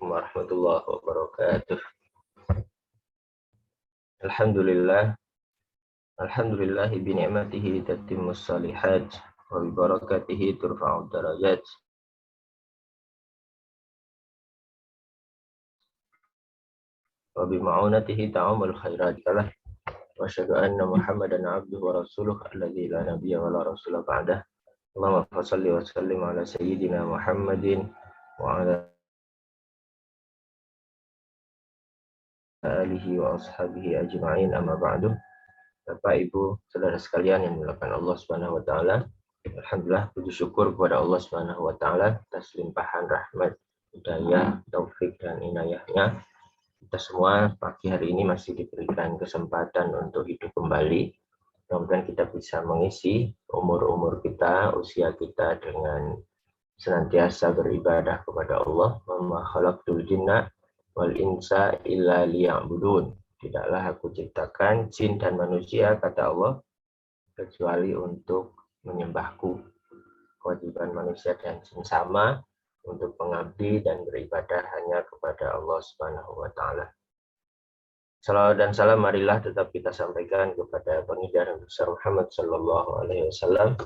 Assalamualaikum warahmatullahi wabarakatuh. Alhamdulillahi bi ni'matihi tatimmus shalihat wa bi barakatihi turfa'ud darajat. Wa bi ma'unatihi ta'amul khairat. Wa asyhadu anna Muhammadan 'abduhu wa rasuluhu alladzi la nabiyya wa la rasula ba'dah. Allahumma shalli wa sallim ala sayyidina Muhammadin wa ala alihi wa ashabihi ajma'in, amma ba'du. Bapak Ibu saudara sekalian yang dimuliakan Allah Subhanahu wa taala, alhamdulillah puji syukur kepada Allah Subhanahu wa taala atas limpahan rahmat, hidayah, taufik dan inayahnya. Kita semua pagi hari ini masih diberikan kesempatan untuk hidup kembali. Mudah-mudahan kita bisa mengisi umur-umur kita, usia kita dengan senantiasa beribadah kepada Allah. Wa ma khalaqtul jinna wal insa illa liya'budun. Tidaklah aku ciptakan jin dan manusia, kata Allah, kecuali untuk menyembahku. Kewajiban manusia dan jin sama, untuk mengabdi dan beribadah hanya kepada Allah Subhanahu wa taala. Salawat dan salam marilah tetap kita sampaikan kepada pengidar besar Muhammad sallallahu alaihi wasallam,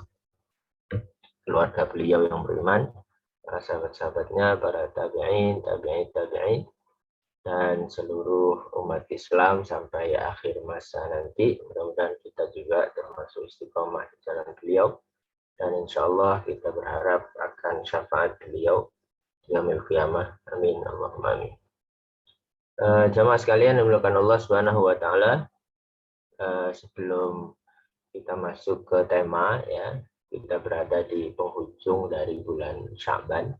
keluarga beliau yang beriman, para sahabat-sahabatnya, para tabi'in, tabi'in, dan seluruh umat Islam sampai akhir masa nanti. Mudah-mudahan kita juga termasuk istiqomah di jalan beliau, dan insya Allah kita berharap akan syafaat beliau di yaumil qiyamah. Amin Allahumma amin. Jamaah sekalian yang dimuliakan Allah Subhanahu wa taala, sebelum kita masuk ke tema, ya, kita berada di penghujung dari bulan Sya'ban.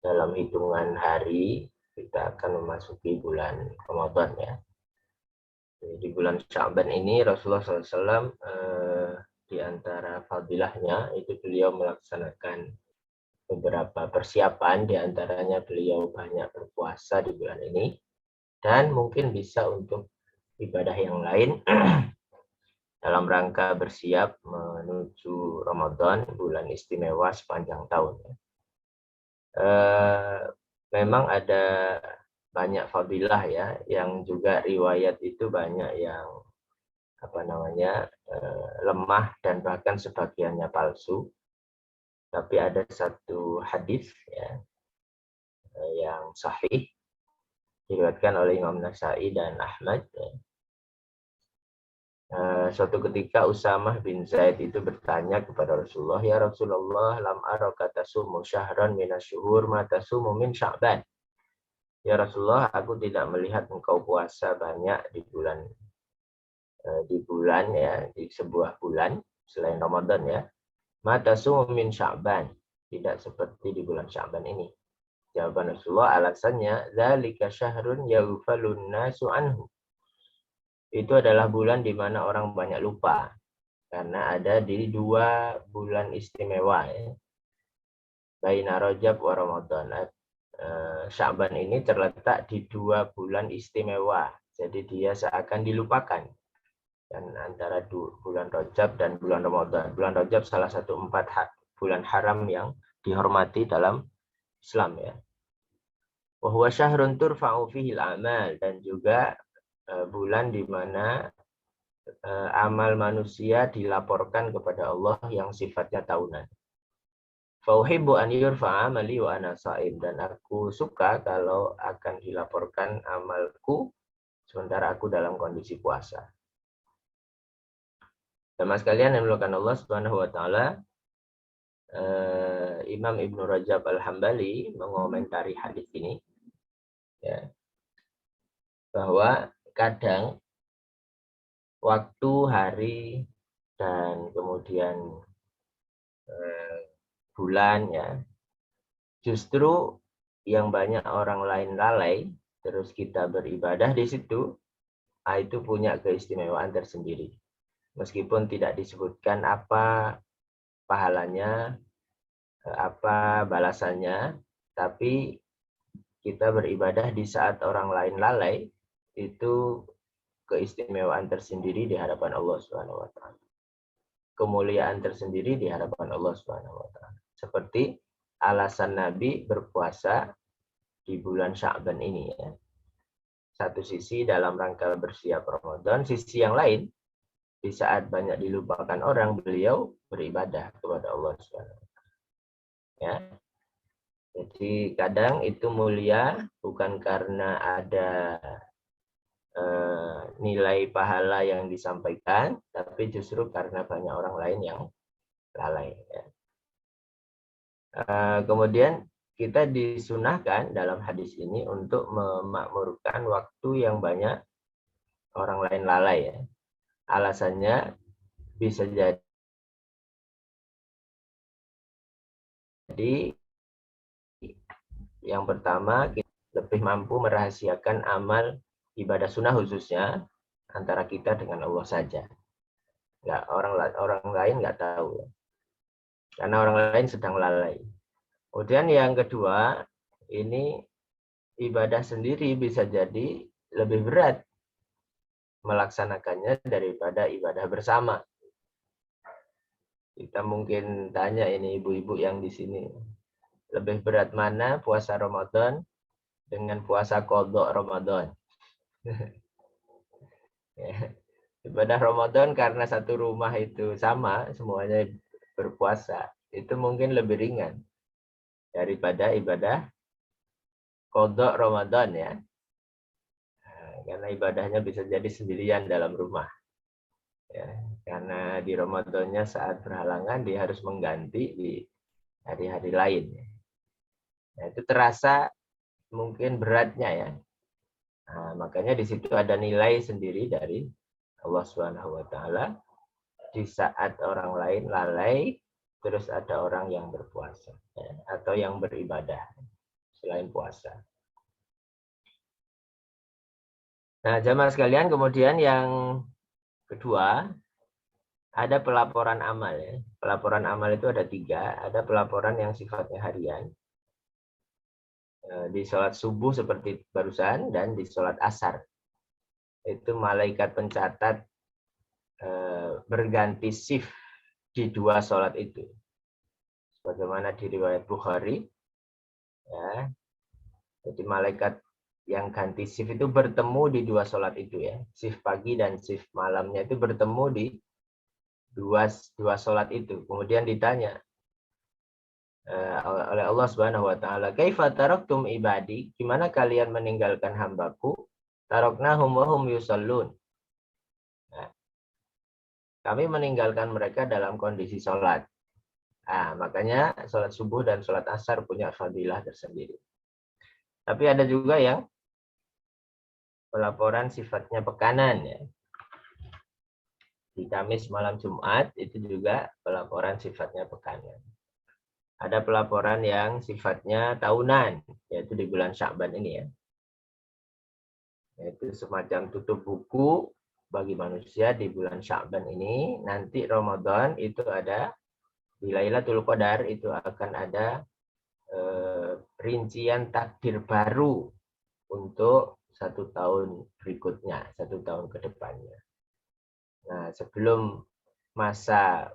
Dalam hitungan hari kita akan memasuki bulan Ramadan, ya. Di bulan Sya'ban ini Rasulullah SAW di antara fadilahnya itu beliau melaksanakan beberapa persiapan, di antaranya beliau banyak berpuasa di bulan ini, dan mungkin bisa untuk ibadah yang lain dalam rangka bersiap menuju Ramadan, bulan istimewa sepanjang tahun. Memang ada banyak fadilah, ya, yang juga riwayat itu banyak yang lemah dan bahkan sebagiannya palsu. Tapi ada satu hadis, ya, yang sahih diriwayatkan oleh Imam Nasa'i dan Ahmad, ya. Suatu ketika Usamah bin Zaid itu bertanya kepada Rasulullah, "Ya Rasulullah, lam araka tasumu syahran minasyuhur ma tasumu min Sya'ban." Ya Rasulullah, aku tidak melihat engkau puasa banyak di bulan ya, di sebuah bulan selain Ramadan, ya. Ma tasumu min Sya'ban, tidak seperti di bulan Sya'ban ini. Jawaban Rasulullah, alasannya, dzalika syahrun yaghfalun nasu anhu. Itu adalah bulan di mana orang banyak lupa, karena ada di 2 bulan istimewa, ya. Baina Rajab wa Ramadan. Sya'ban ini terletak di 2 bulan istimewa, jadi dia seakan dilupakan. Dan antara bulan Rajab dan bulan Ramadan. Bulan Rajab salah satu 4 bulan haram yang dihormati dalam Islam, ya. Wa huwa syahrun turfa'u fihi al-a'mal, dan juga bulan di mana amal manusia dilaporkan kepada Allah yang sifatnya tahunan. Fauhibbu an yurfa'a amali wa ana sha'im, dan aku suka kalau akan dilaporkan amalku sementara aku dalam kondisi puasa. Sama sekalian yang dimuliakan Allah Subhanahu wa taala, Imam Ibnu Rajab Al-Hambali mengomentari hadis ini, ya, bahwa kadang waktu, hari, dan kemudian bulan, ya, justru yang banyak orang lain lalai, terus kita beribadah di situ, itu punya keistimewaan tersendiri. Meskipun tidak disebutkan apa pahalanya, apa balasannya, tapi kita beribadah di saat orang lain lalai, itu keistimewaan tersendiri di hadapan Allah Subhanahu wa taala. Kemuliaan tersendiri di hadapan Allah Subhanahu wa taala. Seperti alasan Nabi berpuasa di bulan Sya'ban ini ya. Satu sisi dalam rangka bersiap Ramadan, sisi yang lain di saat banyak dilupakan orang, beliau beribadah kepada Allah SWT. Ya. Jadi kadang itu mulia bukan karena ada nilai pahala yang disampaikan, tapi justru karena banyak orang lain yang lalai. Ya. Kemudian kita disunahkan dalam hadis ini untuk memakmurkan waktu yang banyak orang lain lalai. Ya. Alasannya bisa jadi yang pertama, kita lebih mampu merahasiakan amal ibadah sunnah khususnya antara kita dengan Allah saja. Nggak, orang lain nggak tahu. Karena orang lain sedang lalai. Kemudian yang kedua, ini ibadah sendiri bisa jadi lebih berat melaksanakannya daripada ibadah bersama. Kita mungkin tanya ini ibu-ibu yang di sini, lebih berat mana puasa Ramadan dengan puasa qadha Ramadan? Ya. Ibadah Ramadan karena satu rumah itu sama, semuanya berpuasa, itu mungkin lebih ringan daripada ibadah qadha Ramadan ya. Nah, karena ibadahnya bisa jadi sendirian dalam rumah. Ya, karena di Ramadannya saat berhalangan dia harus mengganti di hari-hari lain. Nah, itu terasa mungkin beratnya ya. Nah, makanya di situ ada nilai sendiri dari Allah Subhanahu wa taala. Di saat orang lain lalai, terus ada orang yang berpuasa ya, atau yang beribadah selain puasa. Nah, jamaah sekalian, kemudian yang kedua ada pelaporan amal ya. Pelaporan amal itu ada 3. Ada pelaporan yang sifatnya harian di sholat subuh seperti barusan dan di sholat asar. Itu malaikat pencatat berganti shift di 2 sholat itu. Sebagaimana di riwayat Bukhari, ya. Jadi malaikat yang ganti shift itu bertemu di 2 sholat itu ya. Shift pagi dan shift malamnya itu bertemu di dua sholat itu. Kemudian ditanya oleh Allah Subhanahu wa taala, "Kaifa taraktum ibadi?" Gimana kalian meninggalkan hambaku? Taraknahum wa hum yusallun. Nah, kami meninggalkan mereka dalam kondisi sholat. Nah, makanya sholat subuh dan sholat asar punya fadilah tersendiri. Tapi ada juga yang pelaporan sifatnya pekanan ya. Di Kamis malam Jumat itu juga pelaporan sifatnya pekanan. Ada pelaporan yang sifatnya tahunan, yaitu di bulan Sya'ban ini ya. Yaitu semacam tutup buku bagi manusia di bulan Sya'ban ini. Nanti Ramadan itu ada, di Lailatul Qadar itu akan ada rincian takdir baru untuk 1 tahun berikutnya, 1 tahun ke depannya. Nah, sebelum masa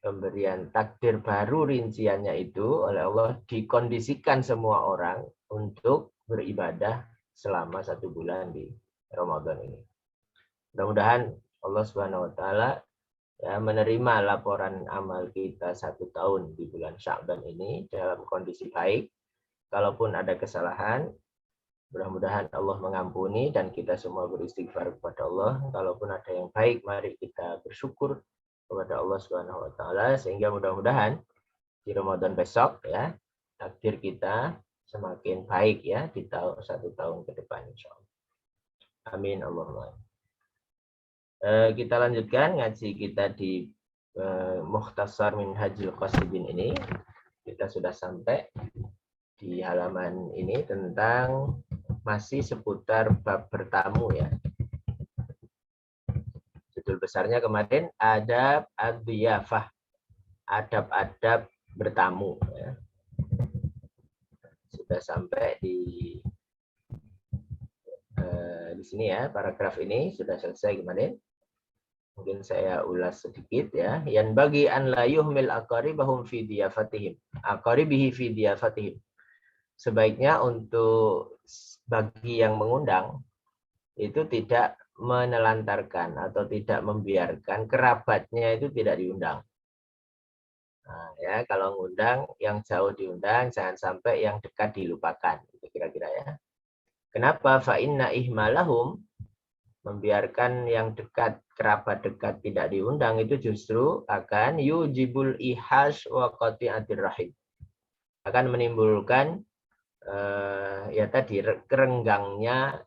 pemberian takdir baru rinciannya itu oleh Allah dikondisikan semua orang untuk beribadah selama 1 bulan di Ramadan ini. Mudah-mudahan Allah Subhanahu wa taala ya, menerima laporan amal kita 1 tahun di bulan Sya'ban ini dalam kondisi baik. Kalaupun ada kesalahan, mudah-mudahan Allah mengampuni dan kita semua beristighfar kepada Allah. Kalaupun ada yang baik, mari kita bersyukur kepada Allah Subhanahu wa taala sehingga mudah-mudahan di Ramadan besok ya takdir kita semakin baik ya di 1 tahun ke depan insyaallah. Amin Allahumma. Kita lanjutkan ngaji kita di Mukhtasar Minhajul Qasidin ini. Kita sudah sampai di halaman ini tentang masih seputar bab bertamu ya. Judul besarnya kemarin adab ad-diyafah, adab-adab bertamu ya. Sudah sampai di sini ya, paragraf ini sudah selesai kemarin. Mungkin saya ulas sedikit ya. Yang bagi an la yuhmil aqaribahum fi diyafatihim. Aqaribihi fi diyafatihim. sebaiknya untuk bagi yang mengundang itu tidak menelantarkan atau tidak membiarkan kerabatnya itu tidak diundang. Nah, ya, kalau ngundang yang jauh diundang, jangan sampai yang dekat dilupakan. Itu kira-kira ya. Kenapa? Fa inna ihmalahum, membiarkan yang dekat, kerabat dekat tidak diundang itu justru akan yujibul ihash wa qati'atir rahim. Akan menimbulkan ya tadi kerenggangnya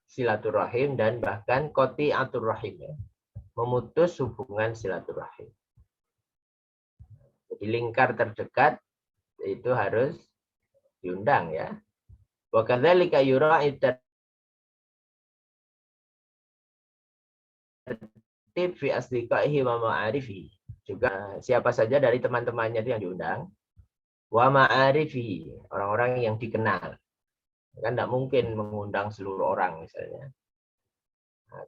silaturahim dan bahkan qati'atur rahim, ya, memutus hubungan silaturahim. Jadi lingkar terdekat itu harus diundang ya. Wa kadzalika yura'i tertib fi asdiqaihi wa ma'arifi. Juga siapa saja dari teman-temannya itu yang diundang. Wa ma'arifi, orang-orang yang dikenal. Kan tidak mungkin mengundang seluruh orang misalnya. Nah,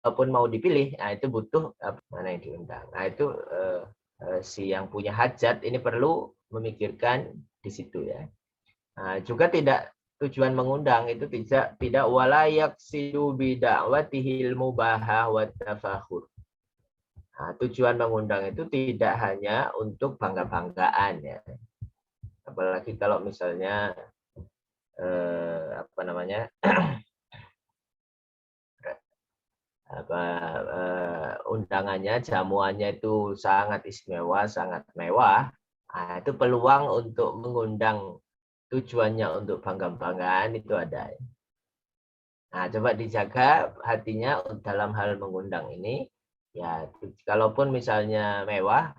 kalaupun mau dipilih, nah itu butuh mana yang diundang. Nah itu si yang punya hajat ini perlu memikirkan di situ ya. Nah, juga tidak tujuan mengundang itu tidak walayak sidu bida'watihil mubahah wa tafakhur. Nah, tujuan mengundang itu tidak hanya untuk bangga-banggaan ya. Apalagi kalau misalnya undangannya, jamuannya itu sangat istimewa, sangat mewah. Nah, itu peluang untuk mengundang tujuannya untuk bangga-banggaan itu ada. Nah, coba dijaga hatinya dalam hal mengundang ini. Ya, kalaupun misalnya mewah,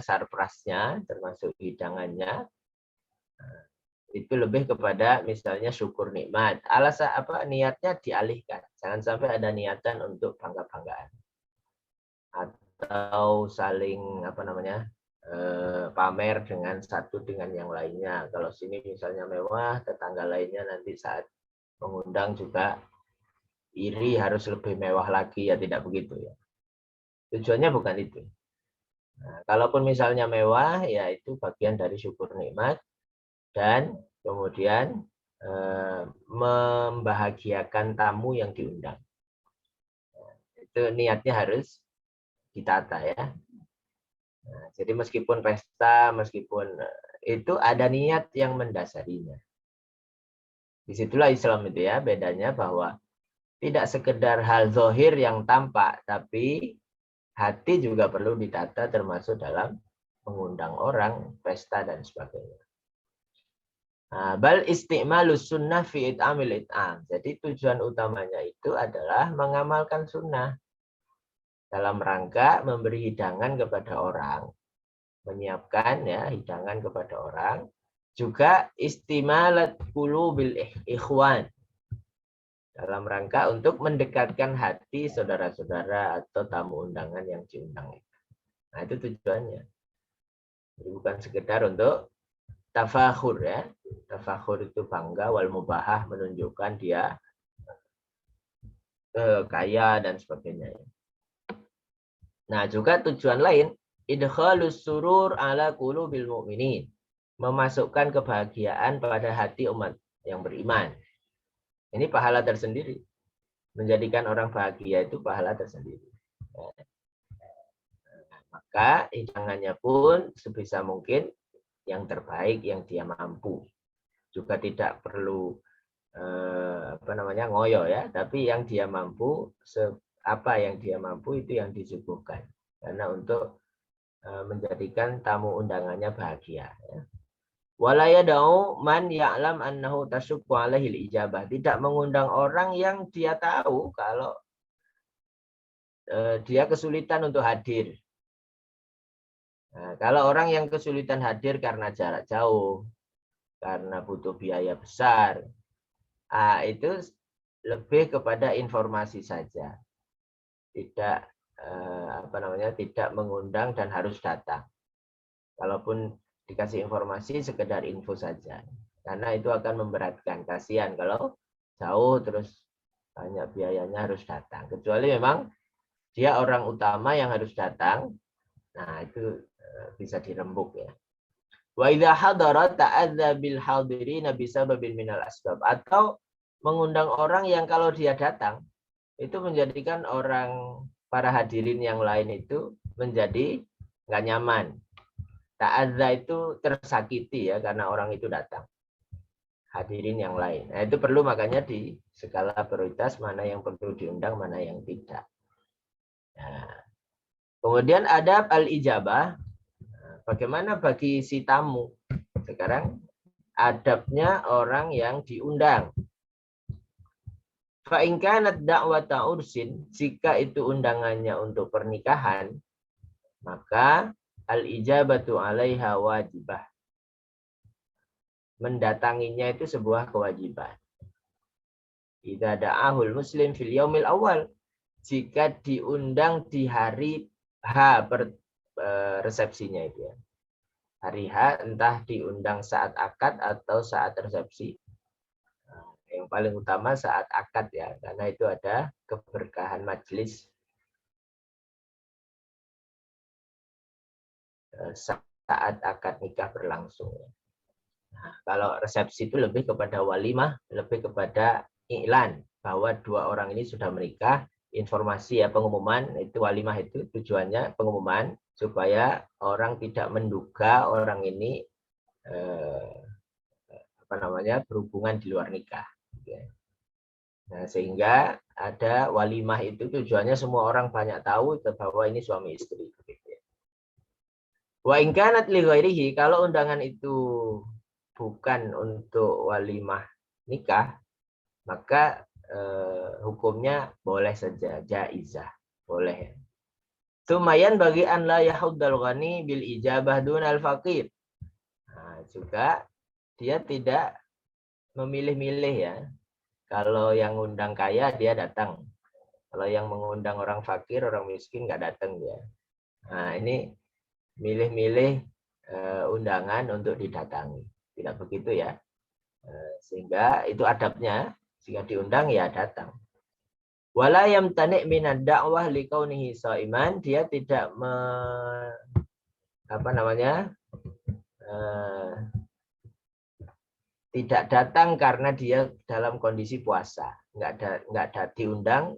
sarprasnya termasuk hidangannya, itu lebih kepada misalnya syukur nikmat. Alasan niatnya dialihkan. Jangan sampai ada niatan untuk bangga-banggaan. Atau saling pamer dengan satu dengan yang lainnya. Kalau sini misalnya mewah, tetangga lainnya nanti saat mengundang juga iri harus lebih mewah lagi, ya tidak begitu ya. Tujuannya bukan itu. Nah, kalaupun misalnya mewah, ya itu bagian dari syukur nikmat dan kemudian membahagiakan tamu yang diundang. Itu niatnya harus ditata ya. Nah, jadi meskipun pesta, meskipun itu ada niat yang mendasarinya. Disitulah Islam itu ya, bedanya bahwa tidak sekedar hal zohir yang tampak, tapi hati juga perlu ditata termasuk dalam mengundang orang, pesta dan sebagainya. Bal isti'malus sunnah fi it'amil it'am. Jadi tujuan utamanya itu adalah mengamalkan sunnah dalam rangka memberi hidangan kepada orang, menyiapkan ya hidangan kepada orang, juga istimalat qulubil ikhwan, dalam rangka untuk mendekatkan hati saudara-saudara atau tamu undangan yang diundang. Nah, itu tujuannya. Jadi bukan sekedar untuk tafakhur ya. Tafakhur itu bangga, wal mubahah menunjukkan dia kaya dan sebagainya. Nah, juga tujuan lain, idkhalus surur ala qulubil mu'minin. Memasukkan kebahagiaan pada hati umat yang beriman. Ini pahala tersendiri. Menjadikan orang bahagia itu pahala tersendiri. Maka hidangannya pun sebisa mungkin yang terbaik yang dia mampu. Juga tidak perlu ngoyo ya, tapi yang dia mampu, apa yang dia mampu itu yang disuguhkan. Karena untuk menjadikan tamu undangannya bahagia. Ya. Wala yad'u man ya'lam annahu tasyukku alaihil ijabah. Tidak mengundang orang yang dia tahu kalau dia kesulitan untuk hadir. Nah, kalau orang yang kesulitan hadir karena jarak jauh, karena butuh biaya besar, itu lebih kepada informasi saja. Tidak tidak mengundang dan harus datang. Kalaupun dikasih informasi sekedar info saja. Karena itu akan memberatkan. Kasihan kalau jauh terus banyak biayanya harus datang. Kecuali memang dia orang utama yang harus datang, nah itu bisa dirembuk ya. Wa idza hadara ta'adza bil hadirin bisababin minal asbab, atau mengundang orang yang kalau dia datang itu menjadikan orang para hadirin yang lain itu menjadi nggak nyaman. Ta'adza itu tersakiti ya karena orang itu datang. Hadirin yang lain. Nah, itu perlu makanya di skala prioritas mana yang perlu diundang, mana yang tidak. Nah, kemudian adab al-ijabah. Bagaimana bagi si tamu? Sekarang adabnya orang yang diundang. Fa in kanat da'wata ursin, jika itu undangannya untuk pernikahan, maka al-ijabatu 'alaiha wajibah. Mendatanginya itu sebuah kewajiban. Idza da'ahul muslim fil yaumil awal, jika diundang di hari H resepsinya itu ya. Hari H entah diundang saat akad atau saat resepsi. Yang paling utama saat akad ya, karena itu ada keberkahan majelis saat akad nikah berlangsung. Nah, kalau resepsi itu lebih kepada walimah, lebih kepada iklan bahwa dua orang ini sudah menikah, informasi ya, pengumuman. Itu walimah, itu tujuannya pengumuman supaya orang tidak menduga orang ini berhubungan di luar nikah. Nah, sehingga ada walimah itu tujuannya semua orang banyak tahu bahwa ini suami istri. Wa in kanat li ghairihi, kalau undangan itu bukan untuk walimah nikah, maka hukumnya boleh saja, jaizah, boleh. Lumayan bagi an la yahuddal ghani bil ijabah dunal faqir. Nah, juga dia tidak memilih-milih ya. Kalau yang undang kaya dia datang. Kalau yang mengundang orang fakir, orang miskin nggak datang dia. Nah, ini milih-milih undangan untuk didatangi. Tidak begitu ya. Sehingga itu adabnya, jika diundang ya datang. Wala yamtani' minad da'wah liqaunihi shaiman, dia tidak tidak datang karena dia dalam kondisi puasa. Nggak diundang,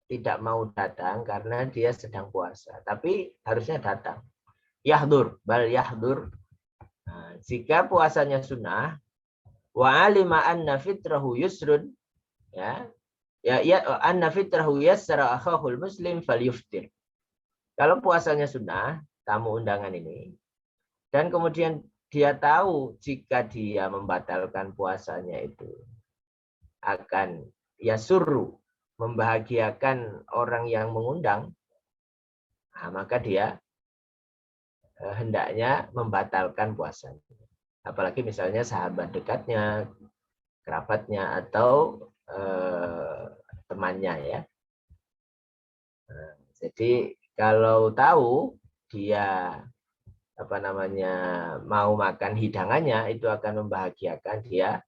tidak mau datang karena dia sedang puasa. Tapi harusnya datang. Yahdur, bal yahdur. Nah, jika puasanya sunnah, wa alima anna fitrahu yusrun, ya anna fitrahu yassara akhahul muslim falyuftir. Kalau puasanya sunnah, tamu undangan ini, dan kemudian dia tahu jika dia membatalkan puasanya itu akan yasuru, membahagiakan orang yang mengundang, nah, maka dia hendaknya membatalkan puasanya. Apalagi misalnya sahabat dekatnya, kerabatnya, atau temannya ya. Nah, jadi kalau tahu dia mau makan hidangannya itu akan membahagiakan, dia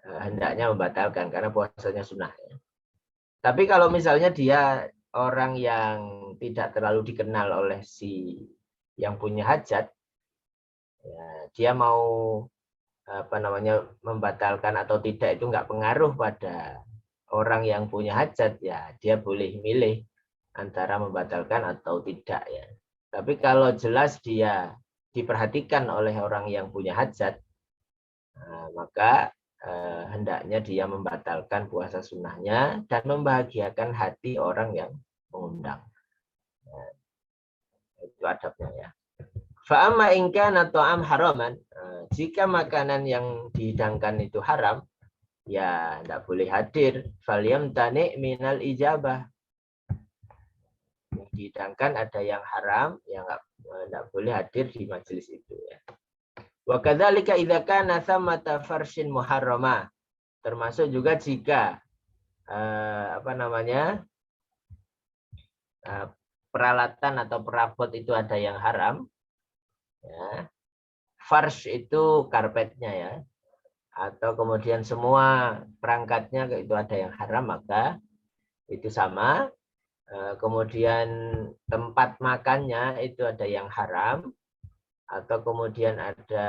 hendaknya membatalkan karena puasanya sunnah ya. Tapi kalau misalnya dia orang yang tidak terlalu dikenal oleh si yang punya hajat, ya, dia mau membatalkan atau tidak itu nggak pengaruh pada orang yang punya hajat ya, dia boleh milih antara membatalkan atau tidak ya. Tapi kalau jelas dia diperhatikan oleh orang yang punya hajat, maka hendaknya dia membatalkan puasa sunnahnya dan membahagiakan hati orang yang mengundang. Itu adabnya ya. Fa'amma in kana ta'am haraman, jika makanan yang dihidangkan itu haram, ya tidak boleh hadir. Falyamtani minal ijabah. Yang dihidangkan ada yang haram, yang tidak boleh hadir di majelis itu ya. Wa kadzalika idza kana thamata farshin muharrama, termasuk juga jika peralatan atau perabot itu ada yang haram ya. Farsh itu karpetnya ya, atau kemudian semua perangkatnya itu ada yang haram, maka itu sama kemudian tempat makannya itu ada yang haram, atau kemudian ada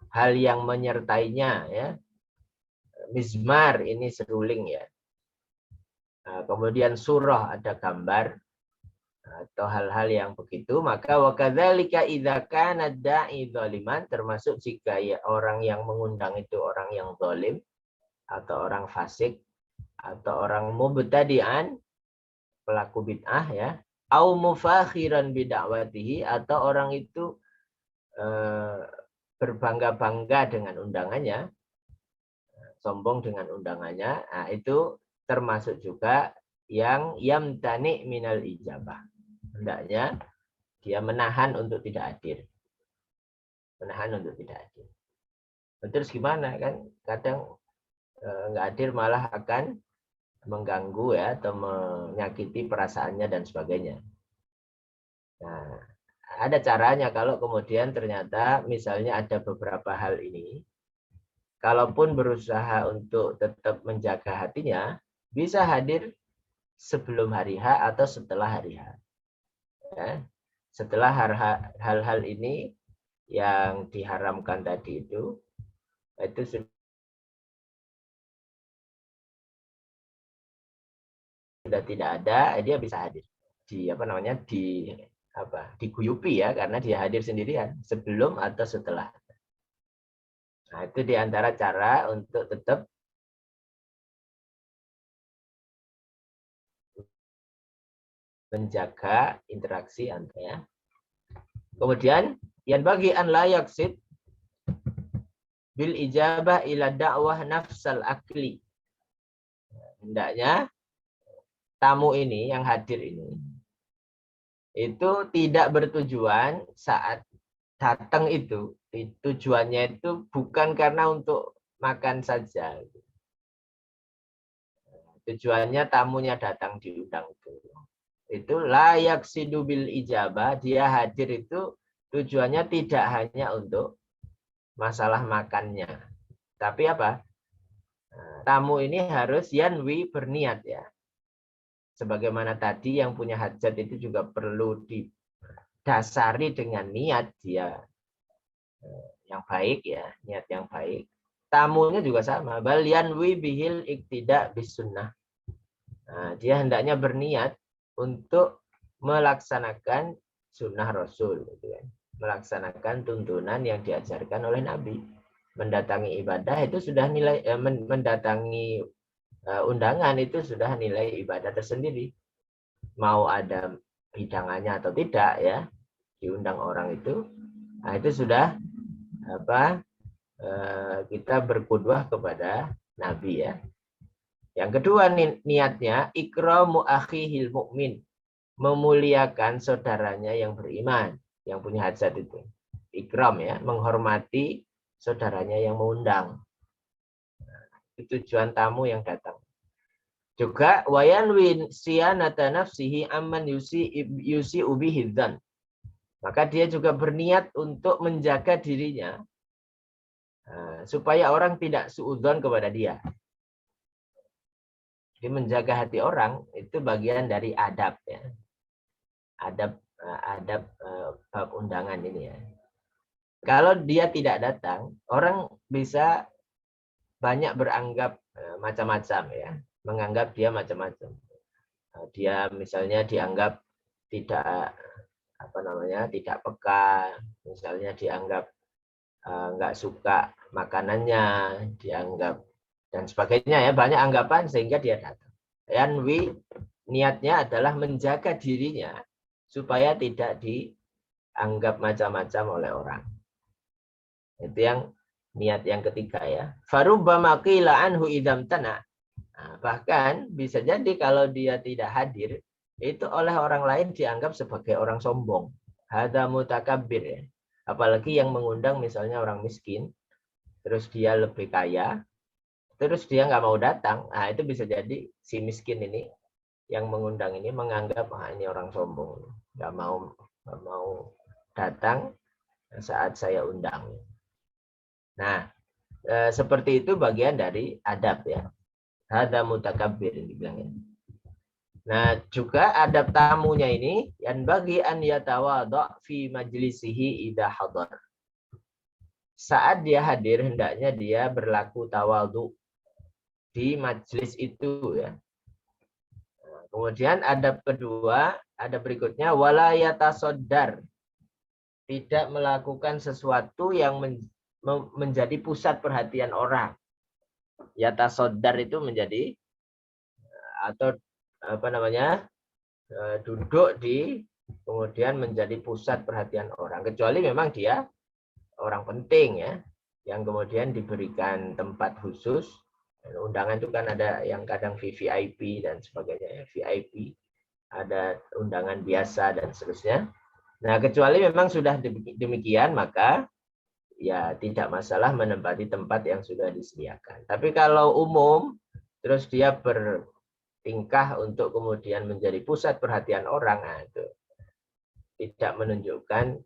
hal yang menyertainya, ya, mizmar ini seruling, ya, kemudian surah ada gambar atau hal-hal yang begitu, maka wakadzalika idza kana da'i dzaliman, termasuk jika ya orang yang mengundang itu orang yang zalim atau orang fasik atau orang mubtadi'an, pelaku bid'ah, ya, au mufakhiran bidakwatihi, atau orang itu berbangga-bangga dengan undangannya, sombong dengan undangannya, nah, itu termasuk juga yang yamtani minal ijabah. Hendaknya dia menahan untuk tidak hadir. Menahan untuk tidak hadir. Terus gimana, kan kadang nggak hadir malah akan mengganggu, ya, atau menyakiti perasaannya dan sebagainya. Nah, ada caranya kalau kemudian ternyata misalnya ada beberapa hal ini, kalaupun berusaha untuk tetap menjaga hatinya, bisa hadir sebelum hari H atau setelah hari H. Ya. Setelah hal-hal ini yang diharamkan tadi itu sudah tidak ada, dia bisa hadir diguyupi, ya, karena dia hadir sendirian sebelum atau setelah. Nah, itu diantara cara untuk tetap menjaga interaksi antaranya. Kemudian yang bagi an la yaksid bil ijabah ila dakwah nafsal akli. Hendaknya tamu ini yang hadir ini itu tidak bertujuan saat datang itu, tujuannya itu bukan karena untuk makan saja. Tujuannya tamunya datang diundang itu layak sidubil ijabah, dia hadir itu tujuannya tidak hanya untuk masalah makannya, tapi apa? Tamu ini harus yanwi, berniat, ya. Sebagaimana tadi yang punya hajat itu juga perlu didasari dengan niat dia yang baik, ya, niat yang baik. Tamunya juga sama, bal yanwi bihil iktidak bis sunnah. Nah, dia hendaknya berniat untuk melaksanakan sunnah Rasul, gitu kan. Melaksanakan tuntunan yang diajarkan oleh Nabi. Mendatangi ibadah itu sudah nilai, mendatangi undangan itu sudah nilai ibadah tersendiri. Mau ada hidangannya atau tidak, ya, diundang orang itu, nah, itu sudah kita berqudwah kepada Nabi, ya. Yang kedua niatnya ikramu akhihil mukmin, memuliakan saudaranya yang beriman, yang punya hajat itu. Ikram, ya, menghormati saudaranya yang mengundang. Itu tujuan tamu yang datang. Juga wayanwin siyanata nafsihi amman yusi ubihidzan. Maka dia juga berniat untuk menjaga dirinya supaya orang tidak suudzon kepada dia. Jadi menjaga hati orang itu bagian dari adab, ya. Adab bab undangan ini, ya. Kalau dia tidak datang, orang bisa banyak beranggap macam-macam, ya, menganggap dia macam-macam. Dia misalnya dianggap tidak tidak peka, misalnya dianggap nggak suka makanannya, dianggap dan sebagainya, ya, banyak anggapan sehingga dia datang. Yanwi, niatnya adalah menjaga dirinya supaya tidak dianggap macam-macam oleh orang. Itu yang niat yang ketiga, ya. Farubbama qila anhu idam tana. Nah, bahkan bisa jadi kalau dia tidak hadir, itu oleh orang lain dianggap sebagai orang sombong. Hada mutakabbir, ya. Apalagi yang mengundang misalnya orang miskin, terus dia lebih kaya, terus dia nggak mau datang. Nah, itu bisa jadi si miskin ini yang mengundang ini menganggap ini orang sombong, nggak mau datang saat saya undang. Nah, seperti itu bagian dari adab, ya. Hada mutakabbir dibilangnya. Nah, juga adab tamunya ini yang bagi an yatawadha fi majlisihi idza hadar. Saat dia hadir hendaknya dia berlaku tawadhu di majlis itu ya. Kemudian adab kedua, adab berikutnya wala yatasaddar. Tidak melakukan sesuatu yang menjadi pusat perhatian orang. Yatasaddar itu menjadi atau apa namanya? Duduk di kemudian menjadi pusat perhatian orang, kecuali memang dia orang penting ya yang kemudian diberikan tempat khusus. Undangan itu kan ada yang kadang VVIP dan sebagainya ya. VIP ada undangan biasa dan seterusnya. Nah, kecuali memang sudah demikian maka ya tidak masalah menempati tempat yang sudah disediakan. Tapi kalau umum terus dia tingkah untuk kemudian menjadi pusat perhatian orang, nah itu tidak menunjukkan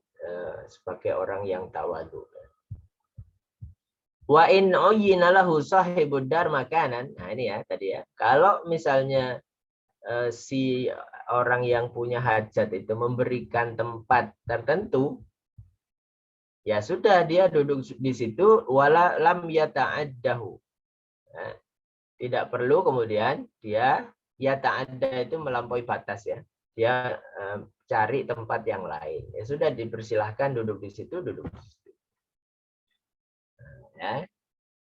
sebagai orang yang tawadhu. Wa in uyyina lahu sahibud dar makanan. Nah ini ya tadi ya. Kalau misalnya si orang yang punya hajat itu memberikan tempat tertentu, ya sudah dia duduk di situ wala lam yata'addahu. Nah, tidak perlu kemudian dia ya ta'adda itu melampaui batas ya. Dia cari tempat yang lain. Ya sudah dipersilahkan duduk di situ, duduk di situ. Ya.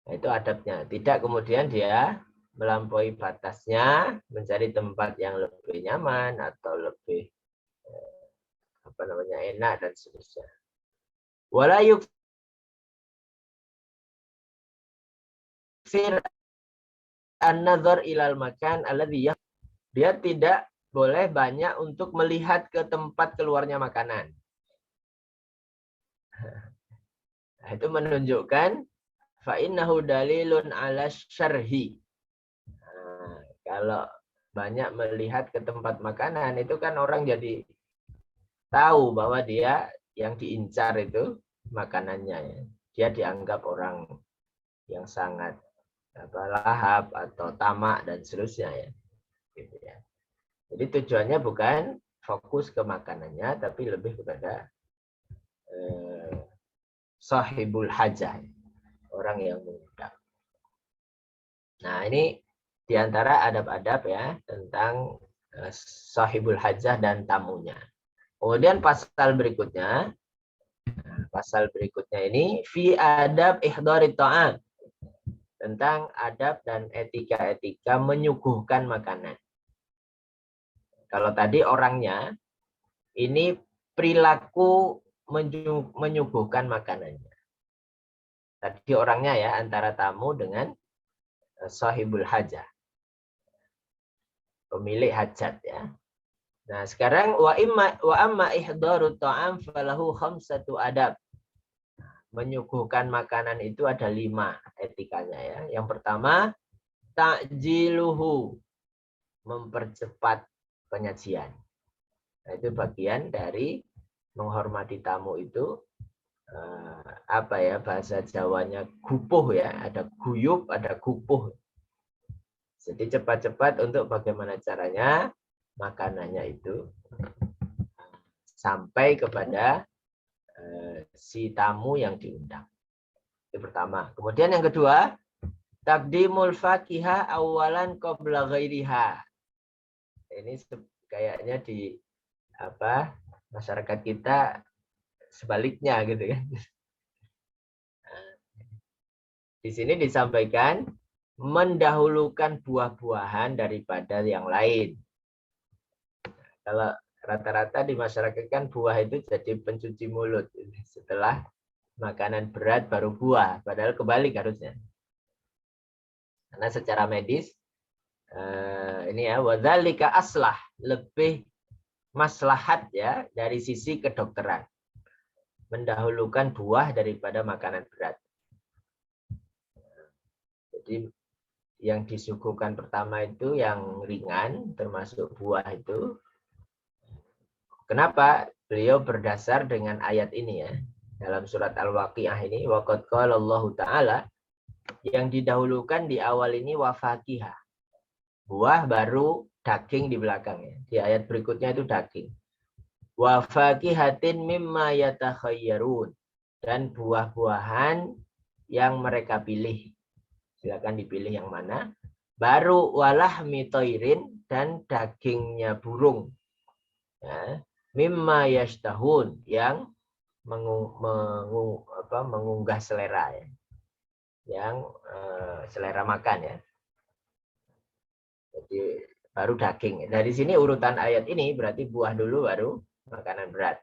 Nah, itu adabnya. Tidak kemudian dia melampaui batasnya, mencari tempat yang lebih nyaman atau lebih apa namanya enak dan seterusnya. Wala yukfir an-nazar ilal makan alladhi dia tidak boleh banyak untuk melihat ke tempat keluarnya makanan. Nah, itu menunjukkan fa'innahu dalilun ala syarhi. Nah, kalau banyak melihat ke tempat makanan itu kan orang jadi tahu bahwa dia yang diincar itu makanannya ya. Dia dianggap orang yang sangat lahap atau tamak dan seterusnya ya. Gitu ya. Jadi tujuannya bukan fokus ke makanannya tapi lebih kepada sahibul hajah, orang yang mengundang. Nah, ini diantara adab-adab ya tentang sahibul hajah dan tamunya. Kemudian pasal berikutnya ini fi adab ihdari ta'am, tentang adab dan etika-etika menyuguhkan makanan. Kalau tadi orangnya, ini perilaku menyuguhkan makanannya. Tadi orangnya ya antara tamu dengan sahibul hajah, pemilik hajat ya. Nah, sekarang wa amma ihdaru ta'am falahu khamsatu adab. Menyuguhkan makanan itu ada 5 etikanya ya. Yang pertama, ta'jiluhu, mempercepat penyajian. Nah, itu bagian dari menghormati tamu itu apa ya bahasa Jawanya gupuh ya, ada guyup, ada gupuh. Jadi cepat-cepat untuk bagaimana caranya makanannya itu sampai kepada si tamu yang diundang. Itu pertama. Kemudian yang kedua, taqdimul fakihah awalan qabla ghairiha. Ini kayaknya di masyarakat kita sebaliknya gitu kan. Di sini disampaikan mendahulukan buah-buahan daripada yang lain. Kalau rata-rata di masyarakat kan buah itu jadi pencuci mulut. Setelah makanan berat baru buah. Padahal kebalik harusnya. Karena secara medis, ini ya, wadzalika aslah, lebih maslahat ya dari sisi kedokteran. Mendahulukan buah daripada makanan berat. Jadi yang disuguhkan pertama itu yang ringan, termasuk buah itu. Kenapa? Beliau berdasar dengan ayat ini ya. Dalam surat Al-Waqiah ini, waqad qala Allah Ta'ala, yang didahulukan di awal ini wafakihah. Buah baru daging di belakangnya. Di ayat berikutnya itu daging. Wa fakihatin mimma yatakhayyarun, dan buah-buahan yang mereka pilih. Silakan dipilih yang mana. Baru walahmi toirin, dan dagingnya burung. Ya. Mimma yashtahun, yang mengunggah selera ya. Yang selera makan ya. Jadi baru daging. Dari sini urutan ayat ini berarti buah dulu baru makanan berat.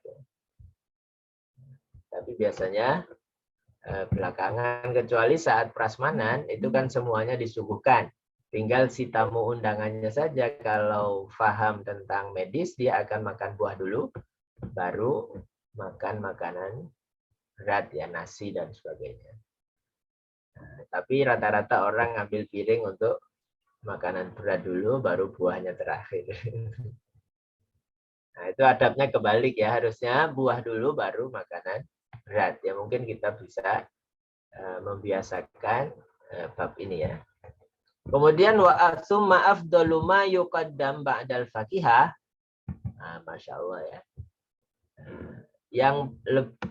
Tapi biasanya belakangan, kecuali saat prasmanan itu kan semuanya disuguhkan. Tinggal si tamu undangannya saja kalau paham tentang medis dia akan makan buah dulu, baru makan makanan berat ya, nasi dan sebagainya. Nah, tapi rata-rata orang ngambil piring untuk makanan berat dulu, baru buahnya terakhir. Nah, itu adabnya kebalik ya, harusnya buah dulu baru makanan berat. Ya mungkin kita bisa membiasakan bab ini ya. Kemudian wa summa afdalu ma yuqaddam ba'dal fakihah. Nah, Masya Allah ya.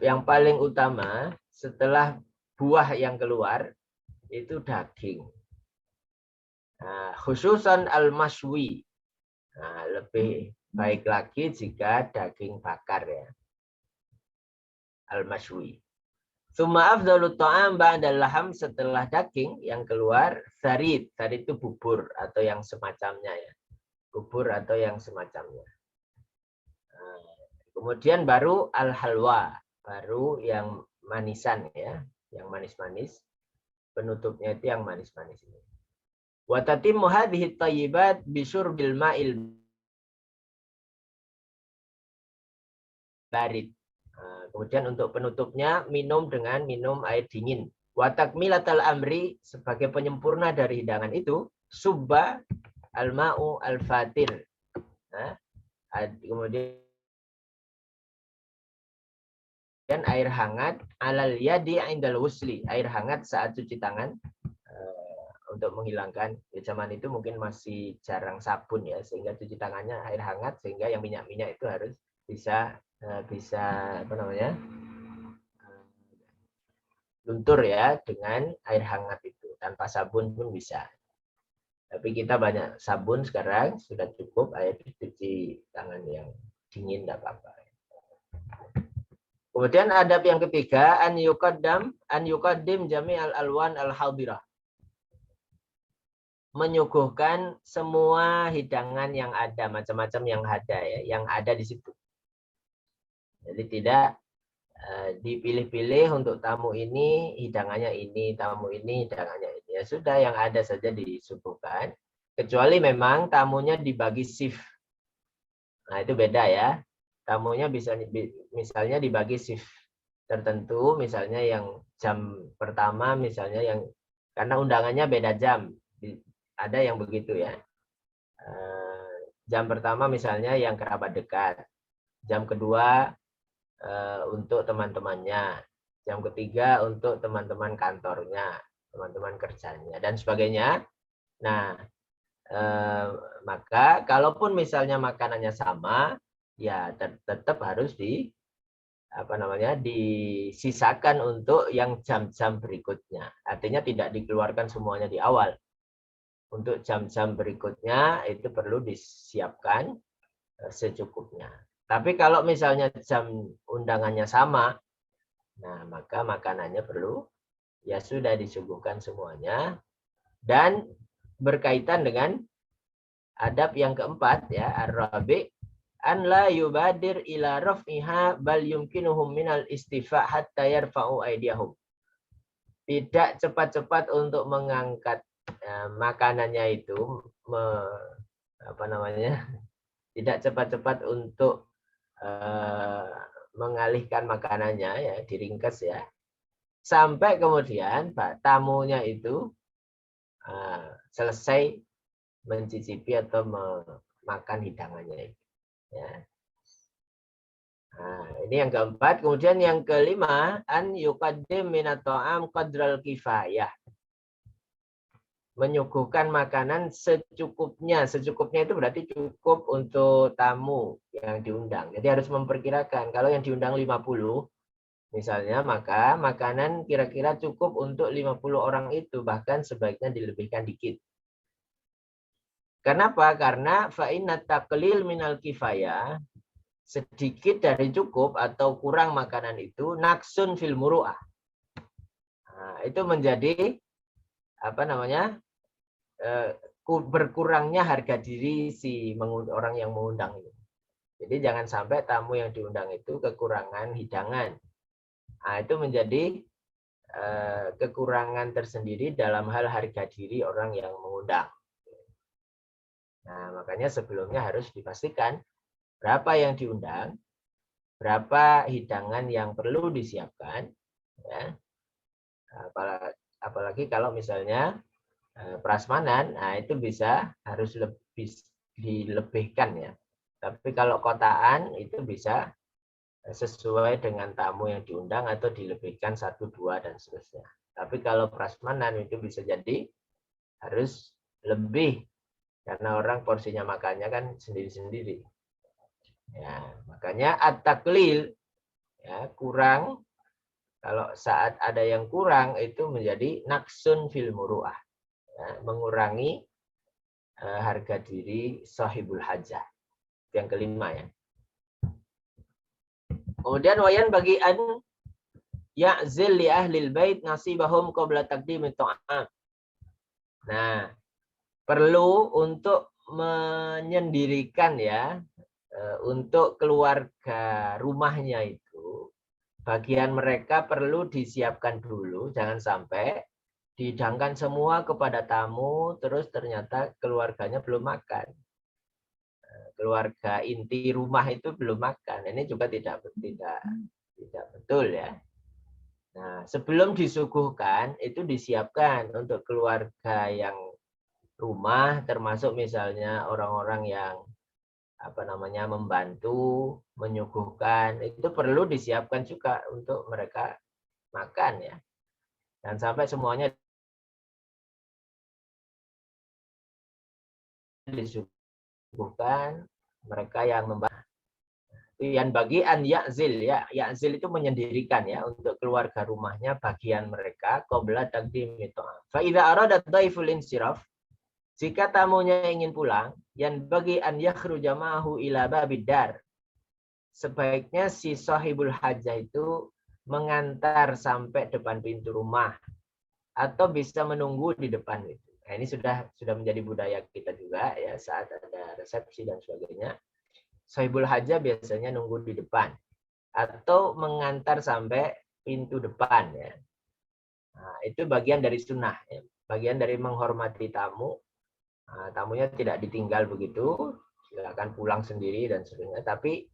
Yang paling utama setelah buah yang keluar itu daging. Nah, khususan al-maswi. Nah, lebih baik lagi jika daging bakar ya. Al-maswi. Summa afdalu ta'am ba'dal laham, setelah daging yang keluar sarid. Sarid itu bubur atau yang semacamnya ya. Bubur atau yang semacamnya. Nah, kemudian baru al-halwa, baru yang manisan ya, yang manis-manis. Penutupnya itu yang manis-manis ini. Wa tatimmu hadhihi thayyibat bisyurbil ma'il barid. Kemudian untuk penutupnya minum dengan minum air dingin. Wa takmilatal amri, sebagai penyempurna dari hidangan itu, subba al-ma'u al-fatir. Nah, kemudian air hangat alal yadi indal wusli, air hangat saat cuci tangan, untuk menghilangkan, di zaman itu mungkin masih jarang sabun ya, sehingga cuci tangannya air hangat, sehingga yang minyak-minyak itu harus bisa apa namanya, luntur ya dengan air hangat itu, tanpa sabun pun bisa. Tapi kita banyak sabun sekarang, sudah cukup air cuci tangan yang dingin, tidak apa-apa. Kemudian adab yang ketiga, an yuqaddim jami' al-alwan al-hadirah, menyuguhkan semua hidangan yang ada, macam-macam yang ada ya, yang ada di situ. Jadi tidak dipilih-pilih untuk tamu ini hidangannya ini, tamu ini hidangannya ini. Ya sudah, yang ada saja disuguhkan. Kecuali memang tamunya dibagi shift. Nah itu beda ya. Tamunya bisa misalnya dibagi shift tertentu, misalnya yang jam pertama, misalnya yang karena undangannya beda jam. Ada yang begitu ya. Jam pertama misalnya yang kerabat dekat. Jam kedua untuk teman-temannya. Jam ketiga untuk teman-teman kantornya, teman-teman kerjanya, dan sebagainya. Nah, maka kalaupun misalnya makanannya sama, ya tetap harus disisakan untuk yang jam-jam berikutnya. Artinya tidak dikeluarkan semuanya di awal. Untuk jam-jam berikutnya itu perlu disiapkan secukupnya. Tapi kalau misalnya jam undangannya sama, nah maka makanannya perlu ya sudah disuguhkan semuanya. Dan berkaitan dengan adab yang keempat ya, ar-rabi' an la yubadir ila raf'iha bal yumkinuhum minal istifa' hatta yarfa'u aydiyahum. Tidak cepat-cepat untuk mengangkat makanannya itu, tidak cepat-cepat untuk mengalihkan makanannya ya, diringkas ya, sampai kemudian tamunya itu selesai mencicipi atau memakan hidangannya itu ya. Nah, ini yang keempat. Kemudian yang kelima, an yuqaddim minat ta'am qadral kifayah, menyuguhkan makanan secukupnya. Secukupnya itu berarti cukup untuk tamu yang diundang. Jadi harus memperkirakan kalau yang diundang 50 misalnya, maka makanan kira-kira cukup untuk 50 orang itu, bahkan sebaiknya dilebihkan dikit. Kenapa? Karena fa'inat taqlil minal kifayah, sedikit dari cukup atau kurang makanan itu naksun fil muru'ah. Nah, itu menjadi apa namanya? Berkurangnya harga diri si orang yang mengundang itu. Jadi jangan sampai tamu yang diundang itu kekurangan hidangan. Nah, itu menjadi kekurangan tersendiri dalam hal harga diri orang yang mengundang. Nah, makanya sebelumnya harus dipastikan berapa yang diundang, berapa hidangan yang perlu disiapkan, ya. Apalagi kalau misalnya prasmanan, nah itu bisa harus lebih dilebihkan ya. Tapi kalau kotaan itu bisa sesuai dengan tamu yang diundang atau dilebihkan 1, 2 dan seterusnya. Tapi kalau prasmanan itu bisa jadi harus lebih karena orang porsinya makannya kan sendiri-sendiri. Ya, makanya at-taklil ya, kurang. Kalau saat ada yang kurang itu menjadi naksun fil muru'ah. Ya, mengurangi harga diri sahibul hajah. Yang kelima ya. Kemudian wayan bagi an ya'zil li ahlil bait nasibahum qabla taqdimit ta'am. Nah, perlu untuk menyendirikan ya, untuk keluarga rumahnya itu bagian mereka perlu disiapkan dulu, jangan sampai dihidangkan semua kepada tamu terus ternyata keluarganya belum makan. Keluarga inti rumah itu belum makan. Ini juga tidak betul ya. Nah, sebelum disuguhkan itu disiapkan untuk keluarga yang rumah, termasuk misalnya orang-orang yang apa namanya membantu menyuguhkan, itu perlu disiapkan juga untuk mereka makan ya. Dan sampai semuanya disuguhkan mereka yang membantu. Yang bagi an ya'zil ya, ya'zil itu menyendirikan ya untuk keluarga rumahnya bagian mereka qabla taqdim itu. Fa idza arada dhaiful insiraf, jika tamunya ingin pulang, yang bagi an yakhruja ma'ahu ila babid dar. Sebaiknya si sahibul hajah itu mengantar sampai depan pintu rumah atau bisa menunggu di depan itu. Nah, ini sudah menjadi budaya kita juga ya, saat ada resepsi dan sebagainya. Sahibul hajah biasanya nunggu di depan atau mengantar sampai pintu depan ya. Nah, itu bagian dari sunnah ya. Bagian dari menghormati tamu. Nah, tamunya tidak ditinggal begitu, silakan pulang sendiri dan sebagainya. Tapi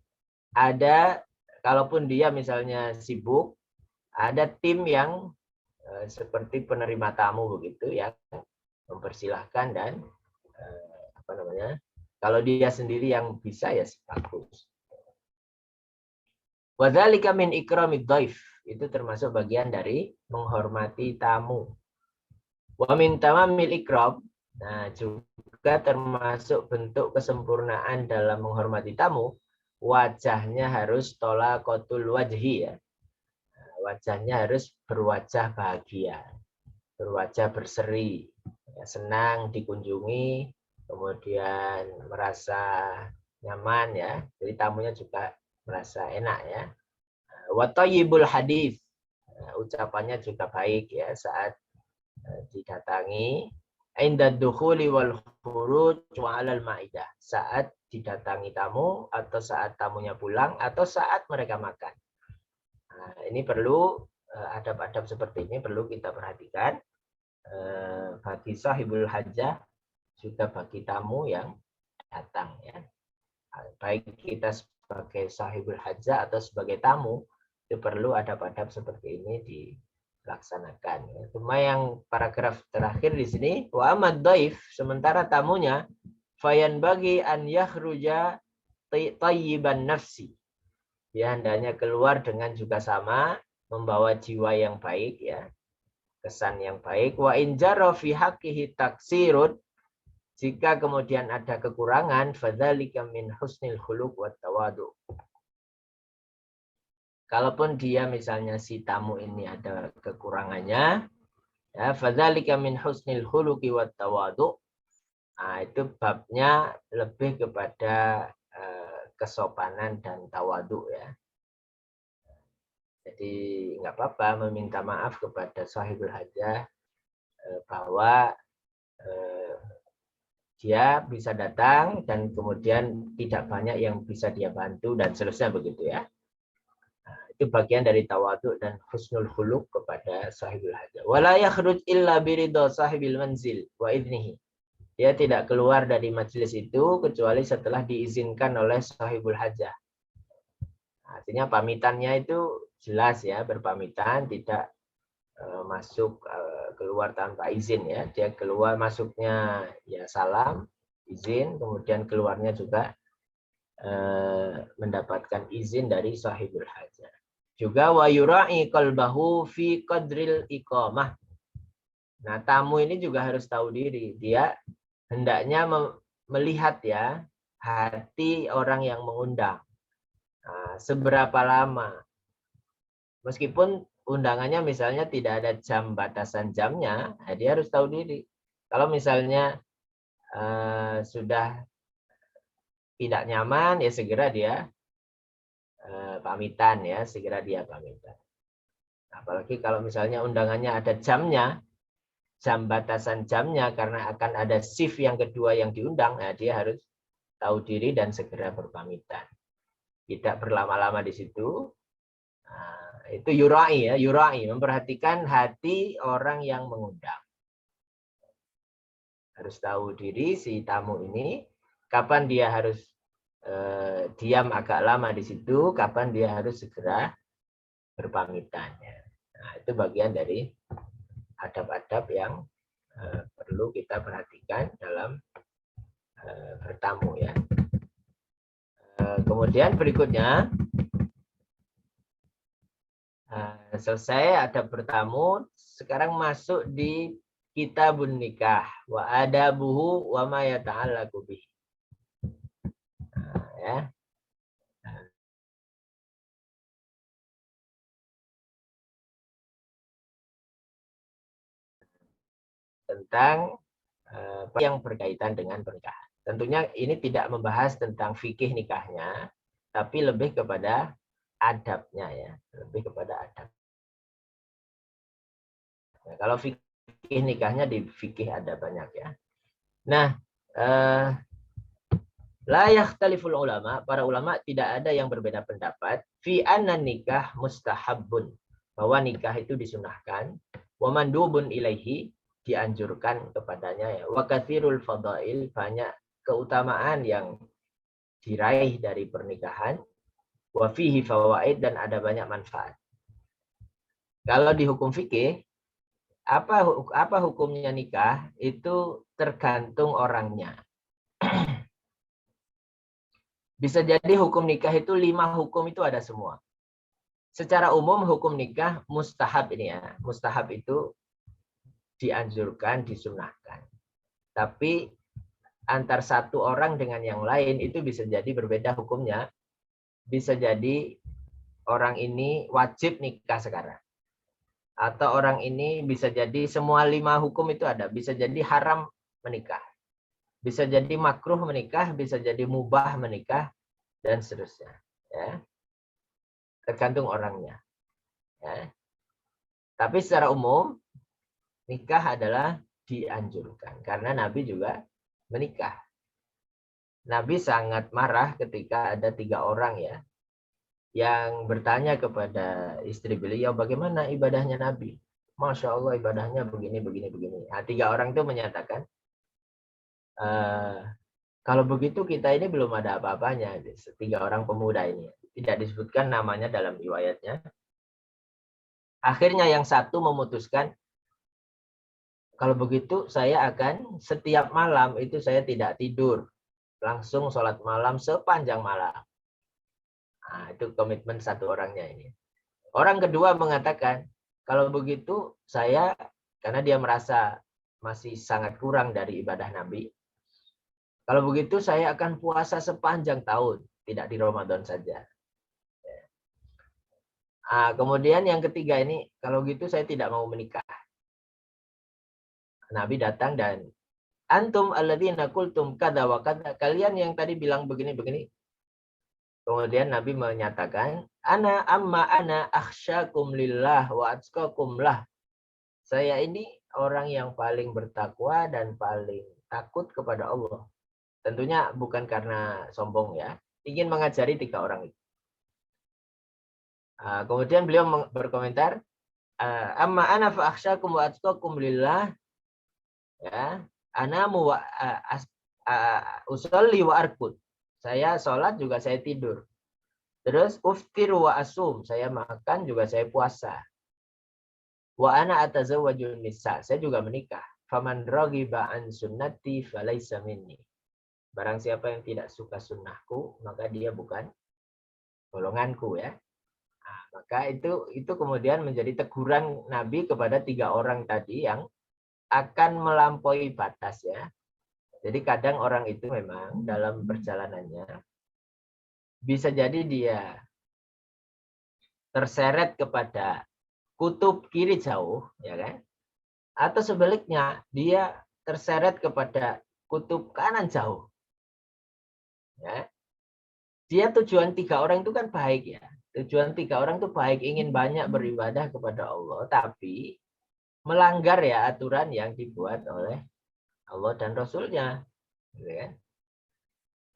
ada, kalaupun dia misalnya sibuk, ada tim yang seperti penerima tamu begitu ya, mempersilahkan dan apa namanya, kalau dia sendiri yang bisa ya bagus. Wadzalika min ikramid dhaif, itu termasuk bagian dari menghormati tamu. Wa min tamamil ikram, nah juga termasuk bentuk kesempurnaan dalam menghormati tamu, wajahnya harus tolaqatul wajhi ya. Wajahnya harus berwajah bahagia, berwajah berseri, ya, senang dikunjungi, kemudian merasa nyaman ya. Jadi tamunya juga merasa enak ya. Wa thayyibul hadis, ucapannya juga baik ya saat didatangi. Inda dukhuli wal khuruj wa 'alal maidah, saat didatangi tamu atau saat tamunya pulang atau saat mereka makan. Nah, ini perlu adab-adab seperti ini perlu kita perhatikan bagi sahibul hajah juga bagi tamu yang datang ya. Baik kita sebagai sahibul hajah atau sebagai tamu itu perlu adab-adab seperti ini dilaksanakan. Ya. Cuma yang paragraf terakhir di sini wa amad dhaif, sementara tamunya fayan bagi an yakhruja tayyiban nafsi. Ya, hendaknya keluar dengan juga sama membawa jiwa yang baik ya. kesan yang baik. Wa in jara fi haqqihi taksirun, jika kemudian ada kekurangan, fadzalika min husnil khuluq wat tawadu. Kalaupun dia misalnya si tamu ini ada kekurangannya, ya fadzalika min husnil khuluqi wat tawadu. Nah, itu babnya lebih kepada kesopanan dan tawadu ya. Jadi nggak apa-apa meminta maaf kepada sahibul hajah bahwa dia bisa datang dan kemudian tidak banyak yang bisa dia bantu dan seterusnya begitu ya. Nah, itu bagian dari tawadhu dan husnul khuluq kepada sahibul hajah. Wala yakhruj illa biridha sahibil manzil wa idnihi. Dia tidak keluar dari majelis itu kecuali setelah diizinkan oleh sahibul hajah. Artinya pamitannya itu jelas ya, berpamitan, tidak masuk keluar tanpa izin ya. Dia keluar masuknya ya salam, izin, kemudian keluarnya juga mendapatkan izin dari sahibul hajah. Juga wa yura'i qalbahu fi qadril iqamah. Nah, tamu ini juga harus tahu diri. Dia hendaknya melihat ya hati orang yang mengundang. Nah, seberapa lama. Meskipun undangannya misalnya tidak ada jam batasan jamnya, nah dia harus tahu diri. Kalau misalnya sudah tidak nyaman, ya segera dia pamitan ya, segera dia pamitan. Apalagi kalau misalnya undangannya ada jamnya, jam batasan jamnya karena akan ada shift yang kedua yang diundang, nah dia harus tahu diri dan segera berpamitan. Tidak berlama-lama di situ. Nah, itu yurai ya, yurai, memperhatikan hati orang yang mengundang. Harus tahu diri si tamu ini, kapan dia harus diam agak lama di situ, kapan dia harus segera berpamitan. Nah, itu bagian dari adab-adab yang perlu kita perhatikan dalam bertamu ya. Kemudian berikutnya selesai adab bertamu, sekarang masuk di kitabun nikah wa adabuhu wa ma yata'allaqu bih. Ya. Tentang yang berkaitan dengan pernikahan. Tentunya ini tidak membahas tentang fikih nikahnya, tapi lebih kepada adabnya ya, lebih kepada adab. Nah, kalau fikih nikahnya di fikih ada banyak ya. Nah, la yakhtaliful ulama, para ulama tidak ada yang berbeda pendapat fi anna nikah mustahabun, bahwa nikah itu disunahkan, wa mandubun ilaihi, dianjurkan kepadanya ya. Wa katsirul fadail, banyak keutamaan yang diraih dari pernikahan, wa fihi fawaid, dan ada banyak manfaat. Kalau di hukum fikih, apa hukumnya nikah itu tergantung orangnya. Bisa jadi hukum nikah itu 5 hukum itu ada semua. Secara umum hukum nikah mustahab ini ya. Mustahab itu dianjurkan, disunahkan. Tapi antar satu orang dengan yang lain itu bisa jadi berbeda hukumnya. Bisa jadi orang ini wajib nikah sekarang. Atau orang ini bisa jadi semua 5 hukum itu ada. Bisa jadi haram menikah. Bisa jadi makruh menikah, bisa jadi mubah menikah, dan seterusnya. Ya. Tergantung orangnya. Ya. Tapi secara umum, nikah adalah dianjurkan. Karena Nabi juga menikah. Nabi sangat marah ketika ada 3 orang ya, yang bertanya kepada istri beliau, bagaimana ibadahnya Nabi? Masya Allah ibadahnya begini, begini, begini. Nah, 3 orang itu menyatakan, kalau begitu kita ini belum ada apa-apanya. 3 orang pemuda ini. Tidak disebutkan namanya dalam riwayatnya. Akhirnya yang satu memutuskan, kalau begitu saya akan setiap malam itu saya tidak tidur. Langsung sholat malam sepanjang malam. Nah, itu komitmen satu orangnya ini. Orang kedua mengatakan, kalau begitu saya karena dia merasa masih sangat kurang dari ibadah Nabi. Kalau begitu saya akan puasa sepanjang tahun, tidak di Ramadan saja. Kemudian yang ketiga ini, kalau gitu saya tidak mau menikah. Nabi datang dan antum alladzina qultum kada wa kada, kalian yang tadi bilang begini-begini. Kemudian Nabi menyatakan, ana akhsyakum lillah wa atqakum lah. Saya ini orang yang paling bertakwa dan paling takut kepada Allah. Tentunya bukan karena sombong ya. Ingin mengajari 3 orang itu. Kemudian beliau berkomentar, amma ana fa akhsyakum wa atqakum lillah. Ya, ana usolli wa arkud. Saya sholat juga saya tidur. Terus uftir wa asum, saya makan juga saya puasa. Wa ana atazawwajun nisa, saya juga menikah. Faman raghiba an sunnati falaysa minni. Barang siapa yang tidak suka sunnahku, maka dia bukan golonganku ya. Maka itu kemudian menjadi teguran Nabi kepada 3 orang tadi yang akan melampaui batas ya. Jadi kadang orang itu memang dalam perjalanannya bisa jadi dia terseret kepada kutub kiri jauh, ya kan? Atau sebaliknya dia terseret kepada kutub kanan jauh. Ya. Dia tujuan 3 orang itu kan baik ya. Tujuan 3 orang itu baik, ingin banyak beribadah kepada Allah, tapi melanggar ya aturan yang dibuat oleh Allah dan Rasulnya. Gitu kan?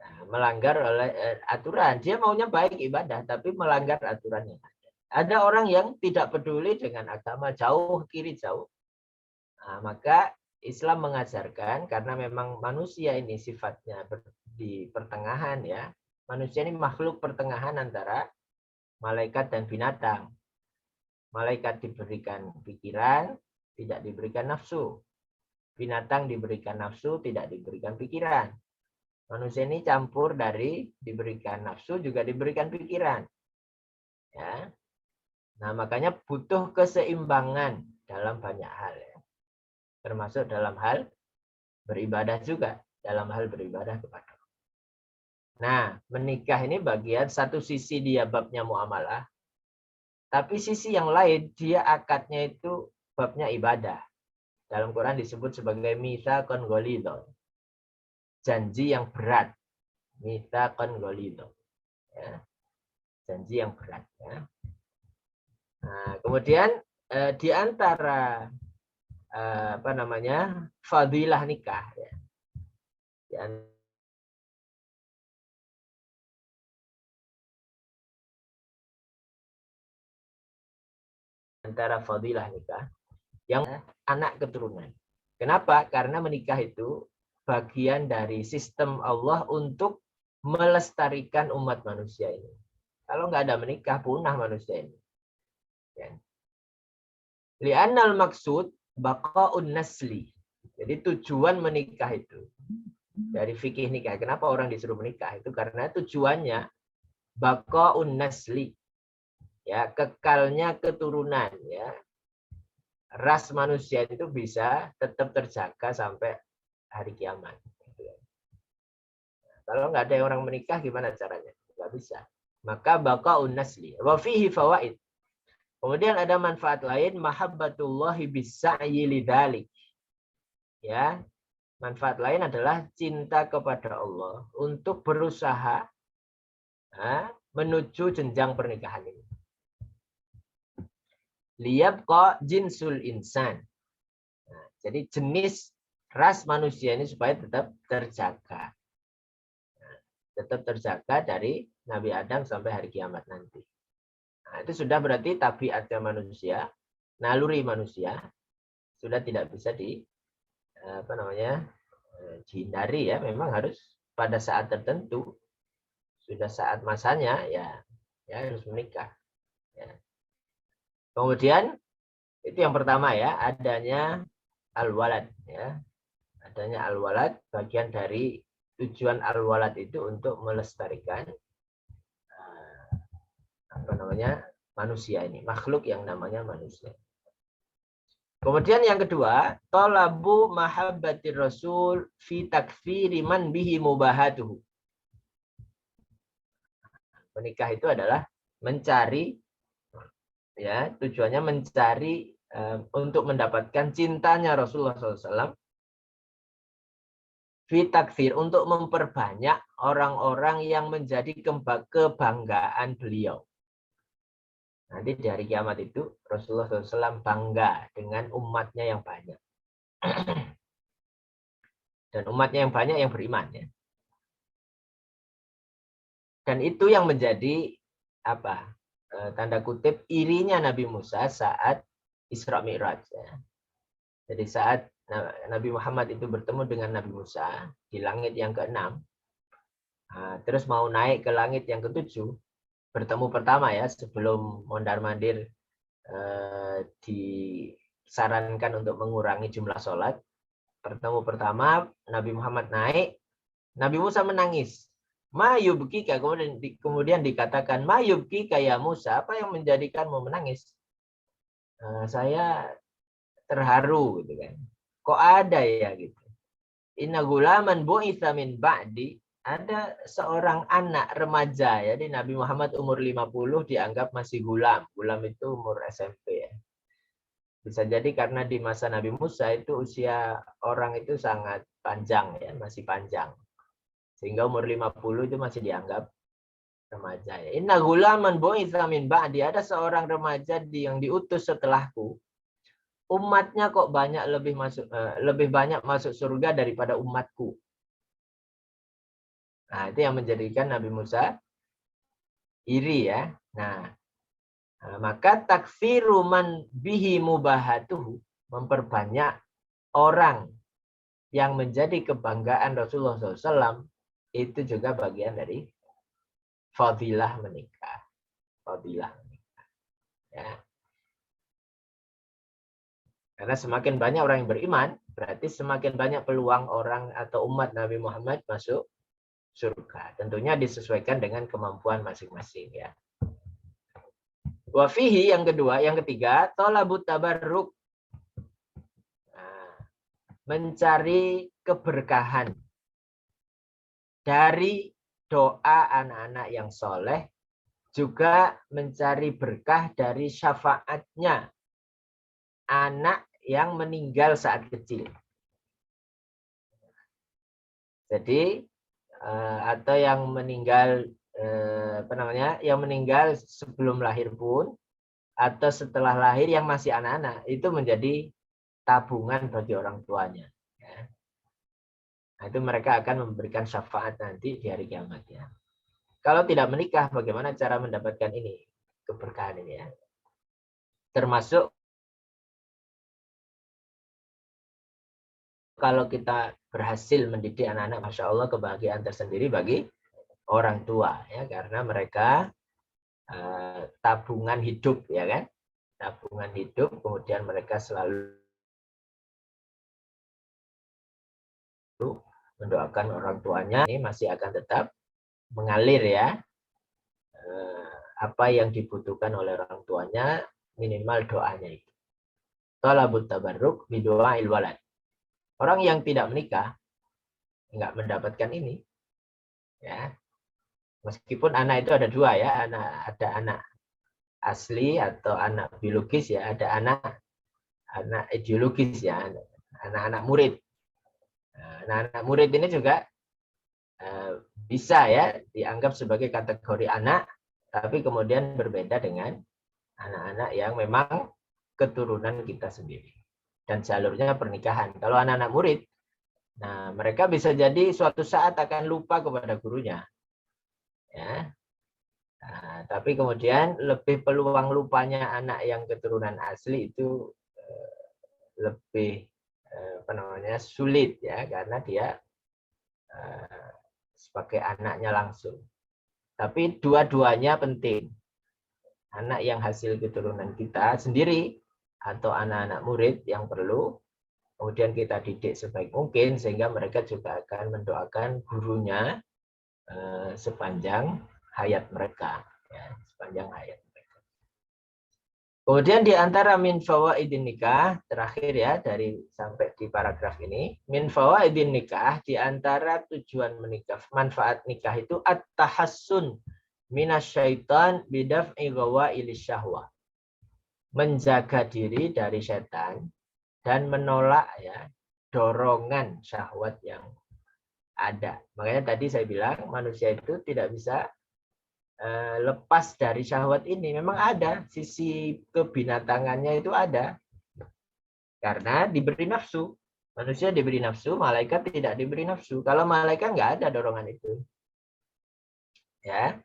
Nah, melanggar oleh aturan. Dia maunya baik ibadah, tapi melanggar aturan yang ada. Ada orang yang tidak peduli dengan agama, jauh kiri jauh. Nah, maka Islam mengajarkan, karena memang manusia ini sifatnya di pertengahan ya. Manusia ini makhluk pertengahan antara malaikat dan binatang. Malaikat diberikan pikiran, tidak diberikan nafsu. Binatang diberikan nafsu, tidak diberikan pikiran. Manusia ini campur dari diberikan nafsu, juga diberikan pikiran. Ya. Nah, makanya butuh keseimbangan dalam banyak hal ya. Termasuk dalam hal beribadah juga, dalam hal beribadah kepada Allah. Nah, menikah ini bagian satu sisi dia babnya muamalah, tapi sisi yang lain dia akadnya itu babnya ibadah. Dalam Quran disebut sebagai mitsaqan ghalidha. Janji yang berat. Mitsaqan ghalidha. Ya. Janji yang berat ya. Nah, kemudian di antara fadilah nikah ya. Di antara fadilah nikah yang anak keturunan. Kenapa? Karena menikah itu bagian dari sistem Allah untuk melestarikan umat manusia ini. Kalau nggak ada menikah, punah manusia ini. Li'annal maksud baqa'un nasli. Jadi tujuan menikah itu dari fikih nikah. Kenapa orang disuruh menikah? Itu karena tujuannya baqa'un nasli. Ya, kekalnya keturunan ya. Ras manusia itu bisa tetap terjaga sampai hari kiamat. Kalau nggak ada orang menikah, gimana caranya? Nggak bisa. Maka baqa'un nasli. Wa fihi fawaid. Kemudian ada manfaat lain, mahabbatullahi bisa'yi lidzalik. Ya. Manfaat lain adalah cinta kepada Allah untuk berusaha menuju jenjang pernikahan ini. Liyabqa jinsul insan. Nah, jadi jenis ras manusia ini supaya tetap terjaga. Nah, tetap terjaga dari Nabi Adam sampai hari kiamat nanti. Nah, itu sudah berarti tabiatnya manusia, naluri manusia sudah tidak bisa dihindari ya. Memang harus pada saat tertentu, sudah saat masanya ya harus menikah. Ya. Kemudian itu yang pertama ya, adanya al-walad ya. Adanya al-walad, bagian dari tujuan al-walad itu untuk melestarikan manusia ini, makhluk yang namanya manusia. Kemudian yang kedua, talabu mahabbatir rasul fi takfiri man bihi mubahatuhu. Menikah itu adalah mencari, ya, tujuannya mencari untuk mendapatkan cintanya Rasulullah SAW, fi takfir, untuk memperbanyak orang-orang yang menjadi kebanggaan beliau. Nanti di hari kiamat itu Rasulullah SAW bangga dengan umatnya yang banyak. Dan umatnya yang banyak yang beriman, ya. Dan itu yang menjadi apa? Tanda kutip irinya Nabi Musa saat Isra Mi'raj, ya. Jadi saat Nabi Muhammad itu bertemu dengan Nabi Musa di langit yang ke-6, terus mau naik ke langit yang ke-7, bertemu pertama, ya, sebelum mondar-mandir disarankan untuk mengurangi jumlah sholat. Bertemu pertama, Nabi Muhammad naik, Nabi Musa menangis. Mayubkika, kemudian dikatakan, Mayubkika ya Musa, apa yang menjadikanmu menangis? Saya terharu, gitu kan. Kok ada, ya, gitu. Inna gulaman bu'itha min ba'di, ada seorang anak remaja, ya, di Nabi Muhammad umur 50 dianggap masih gulam. Gulam itu umur SMP, ya. Bisa jadi karena di masa Nabi Musa itu usia orang itu sangat panjang, ya, masih panjang. Sehingga umur 50 itu masih dianggap remaja. Inna gulaman bu'itsa min ba'di, ada seorang remaja yang diutus setelahku. Umatnya kok lebih banyak masuk surga daripada umatku. Nah, itu yang menjadikan Nabi Musa iri, ya. Nah, maka takfiru man bihi mubahatuhu, memperbanyak orang yang menjadi kebanggaan Rasulullah SAW, itu juga bagian dari fadilah menikah. Fadilah menikah. Ya. Karena semakin banyak orang yang beriman, berarti semakin banyak peluang orang atau umat Nabi Muhammad masuk surga. Tentunya disesuaikan dengan kemampuan masing-masing, ya. Wafihi yang kedua, yang ketiga, tolabut tabarruk. Nah, mencari keberkahan dari doa anak-anak yang soleh, juga mencari berkah dari syafaatnya anak yang meninggal saat kecil. Jadi atau yang meninggal yang meninggal sebelum lahir pun atau setelah lahir yang masih anak-anak, itu menjadi tabungan bagi orang tuanya. Ya. Nah, itu mereka akan memberikan syafaat nanti di hari kiamat, ya. Kalau tidak menikah, bagaimana cara mendapatkan ini, keberkahan ini, ya? Termasuk kalau kita berhasil mendidik anak-anak, Masya Allah, kebahagiaan tersendiri bagi orang tua, ya, karena mereka tabungan hidup, ya kan, tabungan hidup, kemudian mereka selalu mendoakan orang tuanya, ini masih akan tetap mengalir, ya, apa yang dibutuhkan oleh orang tuanya, minimal doanya itu. Talabut tabarruk bidu'ail walad. Orang yang tidak menikah nggak mendapatkan ini, ya. Meskipun anak itu ada dua, ya, ada anak asli atau anak biologis, ya, ada anak ideologis, ya, anak-anak murid. Nah, anak murid ini juga bisa, ya, dianggap sebagai kategori anak, tapi kemudian berbeda dengan anak-anak yang memang keturunan kita sendiri dan jalurnya pernikahan. Kalau anak-anak murid, nah, mereka bisa jadi suatu saat akan lupa kepada gurunya, ya. Nah, tapi kemudian lebih peluang lupanya anak yang keturunan asli itu lebih sulit, ya, karena dia sebagai anaknya langsung. Tapi dua-duanya penting. Anak yang hasil keturunan kita sendiri atau anak-anak murid yang perlu kemudian kita didik sebaik mungkin sehingga mereka juga akan mendoakan gurunya sepanjang hayat mereka, ya, sepanjang hayat mereka. Kemudian di antara min fawaidin nikah, terakhir ya dari sampai di paragraf ini, min fawaidin nikah, di antara tujuan menikah, manfaat nikah itu at-tahassun minasyaitan bidaf'i ghawailis syahwah. Menjaga diri dari setan dan menolak ya dorongan syahwat yang ada. Makanya tadi saya bilang manusia itu tidak bisa lepas dari syahwat ini. Memang ada sisi kebinatangannya itu ada karena diberi nafsu. Manusia diberi nafsu, malaikat tidak diberi nafsu. Kalau malaikat nggak ada dorongan itu. Ya,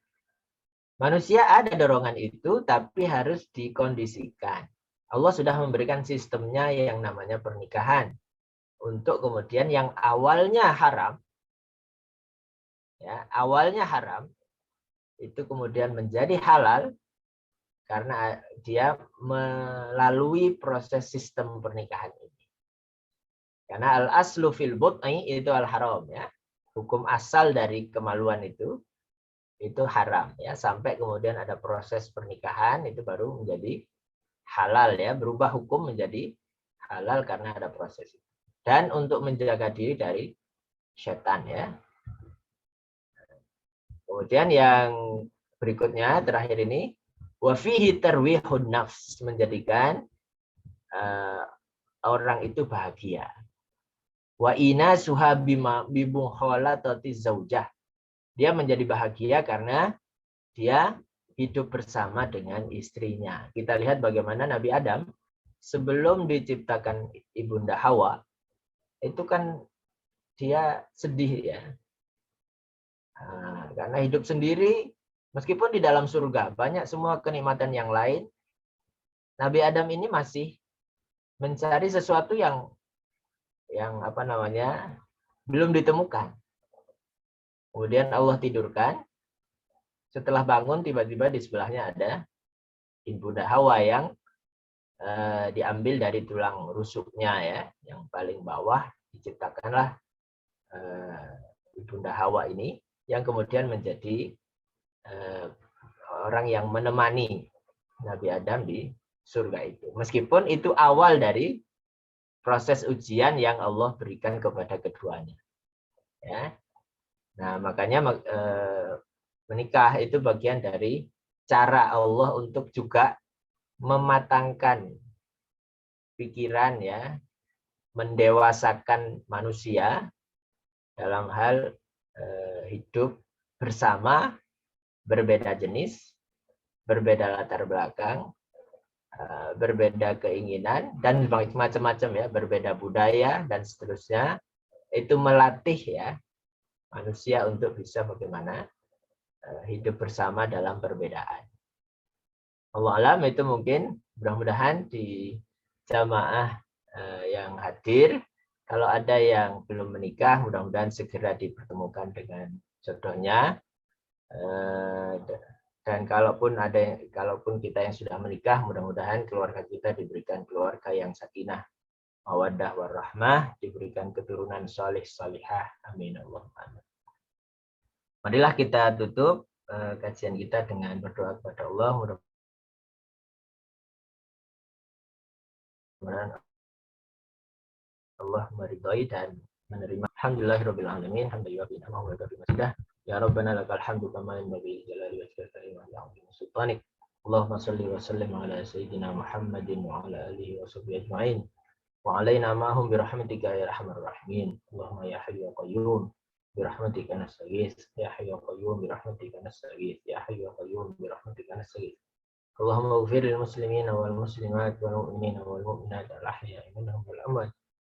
manusia ada dorongan itu, tapi harus dikondisikan. Allah sudah memberikan sistemnya yang namanya pernikahan. Untuk kemudian yang awalnya haram, ya, awalnya haram, itu kemudian menjadi halal, karena dia melalui proses sistem pernikahan ini. Karena al-aslu fil but'i itu al-haram ya. Hukum asal dari kemaluan itu haram ya, sampai kemudian ada proses pernikahan itu baru menjadi halal ya, berubah hukum menjadi halal karena ada proses itu. Dan untuk menjaga diri dari setan ya. Kemudian yang berikutnya terakhir ini wa fihi tarwihun nafs, menjadikan orang itu bahagia. Wa ina suhabima bimukhalatati zaujah. Dia menjadi bahagia karena dia hidup bersama dengan istrinya. Kita lihat bagaimana Nabi Adam sebelum diciptakan Ibunda Hawa, itu kan dia sedih ya. Nah, karena hidup sendiri, meskipun di dalam surga banyak semua kenikmatan yang lain, Nabi Adam ini masih mencari sesuatu yang apa namanya belum ditemukan. Kemudian Allah tidurkan. Setelah bangun tiba-tiba di sebelahnya ada Ibunda Hawa yang diambil dari tulang rusuknya ya, yang paling bawah diciptakanlah Ibunda Hawa ini yang kemudian menjadi orang yang menemani Nabi Adam di surga itu. Meskipun itu awal dari proses ujian yang Allah berikan kepada keduanya. Ya. Nah, makanya menikah itu bagian dari cara Allah untuk juga mematangkan pikiran ya, mendewasakan manusia dalam hal hidup bersama, berbeda jenis, berbeda latar belakang, berbeda keinginan dan macam-macam ya, berbeda budaya dan seterusnya. Itu melatih ya manusia untuk bisa bagaimana hidup bersama dalam perbedaan. Allah alam, itu mungkin mudah-mudahan di jamaah yang hadir, kalau ada yang belum menikah, mudah-mudahan segera dipertemukan dengan jodohnya. Dan kalaupun kita yang sudah menikah, mudah-mudahan keluarga kita diberikan keluarga yang sakinah, mawaddah warahmah, diberikan keturunan salih salihah. Amin Allahumma. Marilah kita tutup kajian kita dengan berdoa kepada Allah. Mudah-mudahan Allah meridhai dan menerima. Alhamdulillahirabbil alamin, hamdalillah bina wa bihamdihi. Ya Rabbana lakal hamdu kama yanbaghi li jalali wajhika wa li 'azimi sultanik. Allahumma shalli wa sallim ala sayyidina Muhammadin wa ala alihi wa sahbihi ajma'in. Wa alaina ma'hum bi rahmatika ya arhamar rahimin. Allahumma ya hayyu ya qayyum bi rahmatika nastaghits. Ya hayyu ya qayyum bi rahmatika nastaghits. Ya hayyu ya qayyum bi rahmatika nastaghits. Allahumma ighfir lil muslimina wal muslimat wal mu'minina wal mu'minat al ahya'i minhum wal amwat.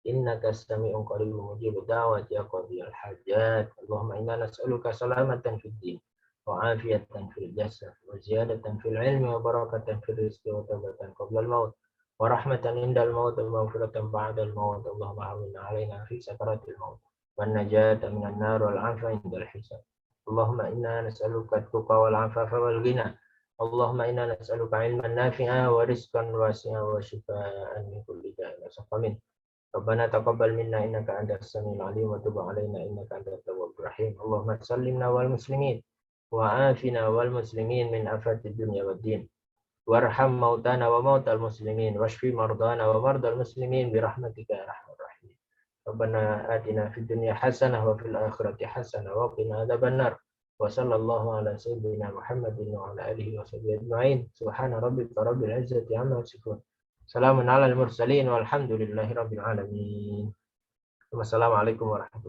Innaka sami'un qaribun mujibud da'wati ya qadiyal hajat. Allahumma inna nas'aluka salamatan fid din wa afiyatan fil jasad wa ziyadatan fil ilmi wa barakatan fil rizqi wa tawbatan qabla al maut wa rahmatan indal maut wa maghfiratan ba'da al maut. Allahumma hawwin 'alaina fi sakaratil maut wan najata minan nar wal 'afwa indal hisab. Allahumma inna nas'aluka at-tuqa wal 'afafa wal ghina. Allahumma inna nas'aluka 'ilman nafi'a wa rizqan wasi'a wa shifaa'an min kulli da'in wa saqamin. Rabbana taqabbal minna innaka antas samiul alim wa tub 'alaina innaka antat tawwabur rahim. Allahumma sallimna wal muslimin wa afina wal muslimin min afatid dunya wad din. warham mautana wa mautal muslimin washfi mardana wa mardal muslimin birahmatika ya arhamar rahimin. Rabbana atina fid dunya hasanah wa fil akhirati hasanah wa qina adzabannar. Wa sallallahu ala sayyidina Muhammadin wa ala alihi wa sahbihi ajma'in. Subhana rabbika rabbil izzati amma yasifun. Salamun alal mursalin walhamdulillahi rabbil alamin. Wassalamualaikum warahmatullahi wabarakatuh.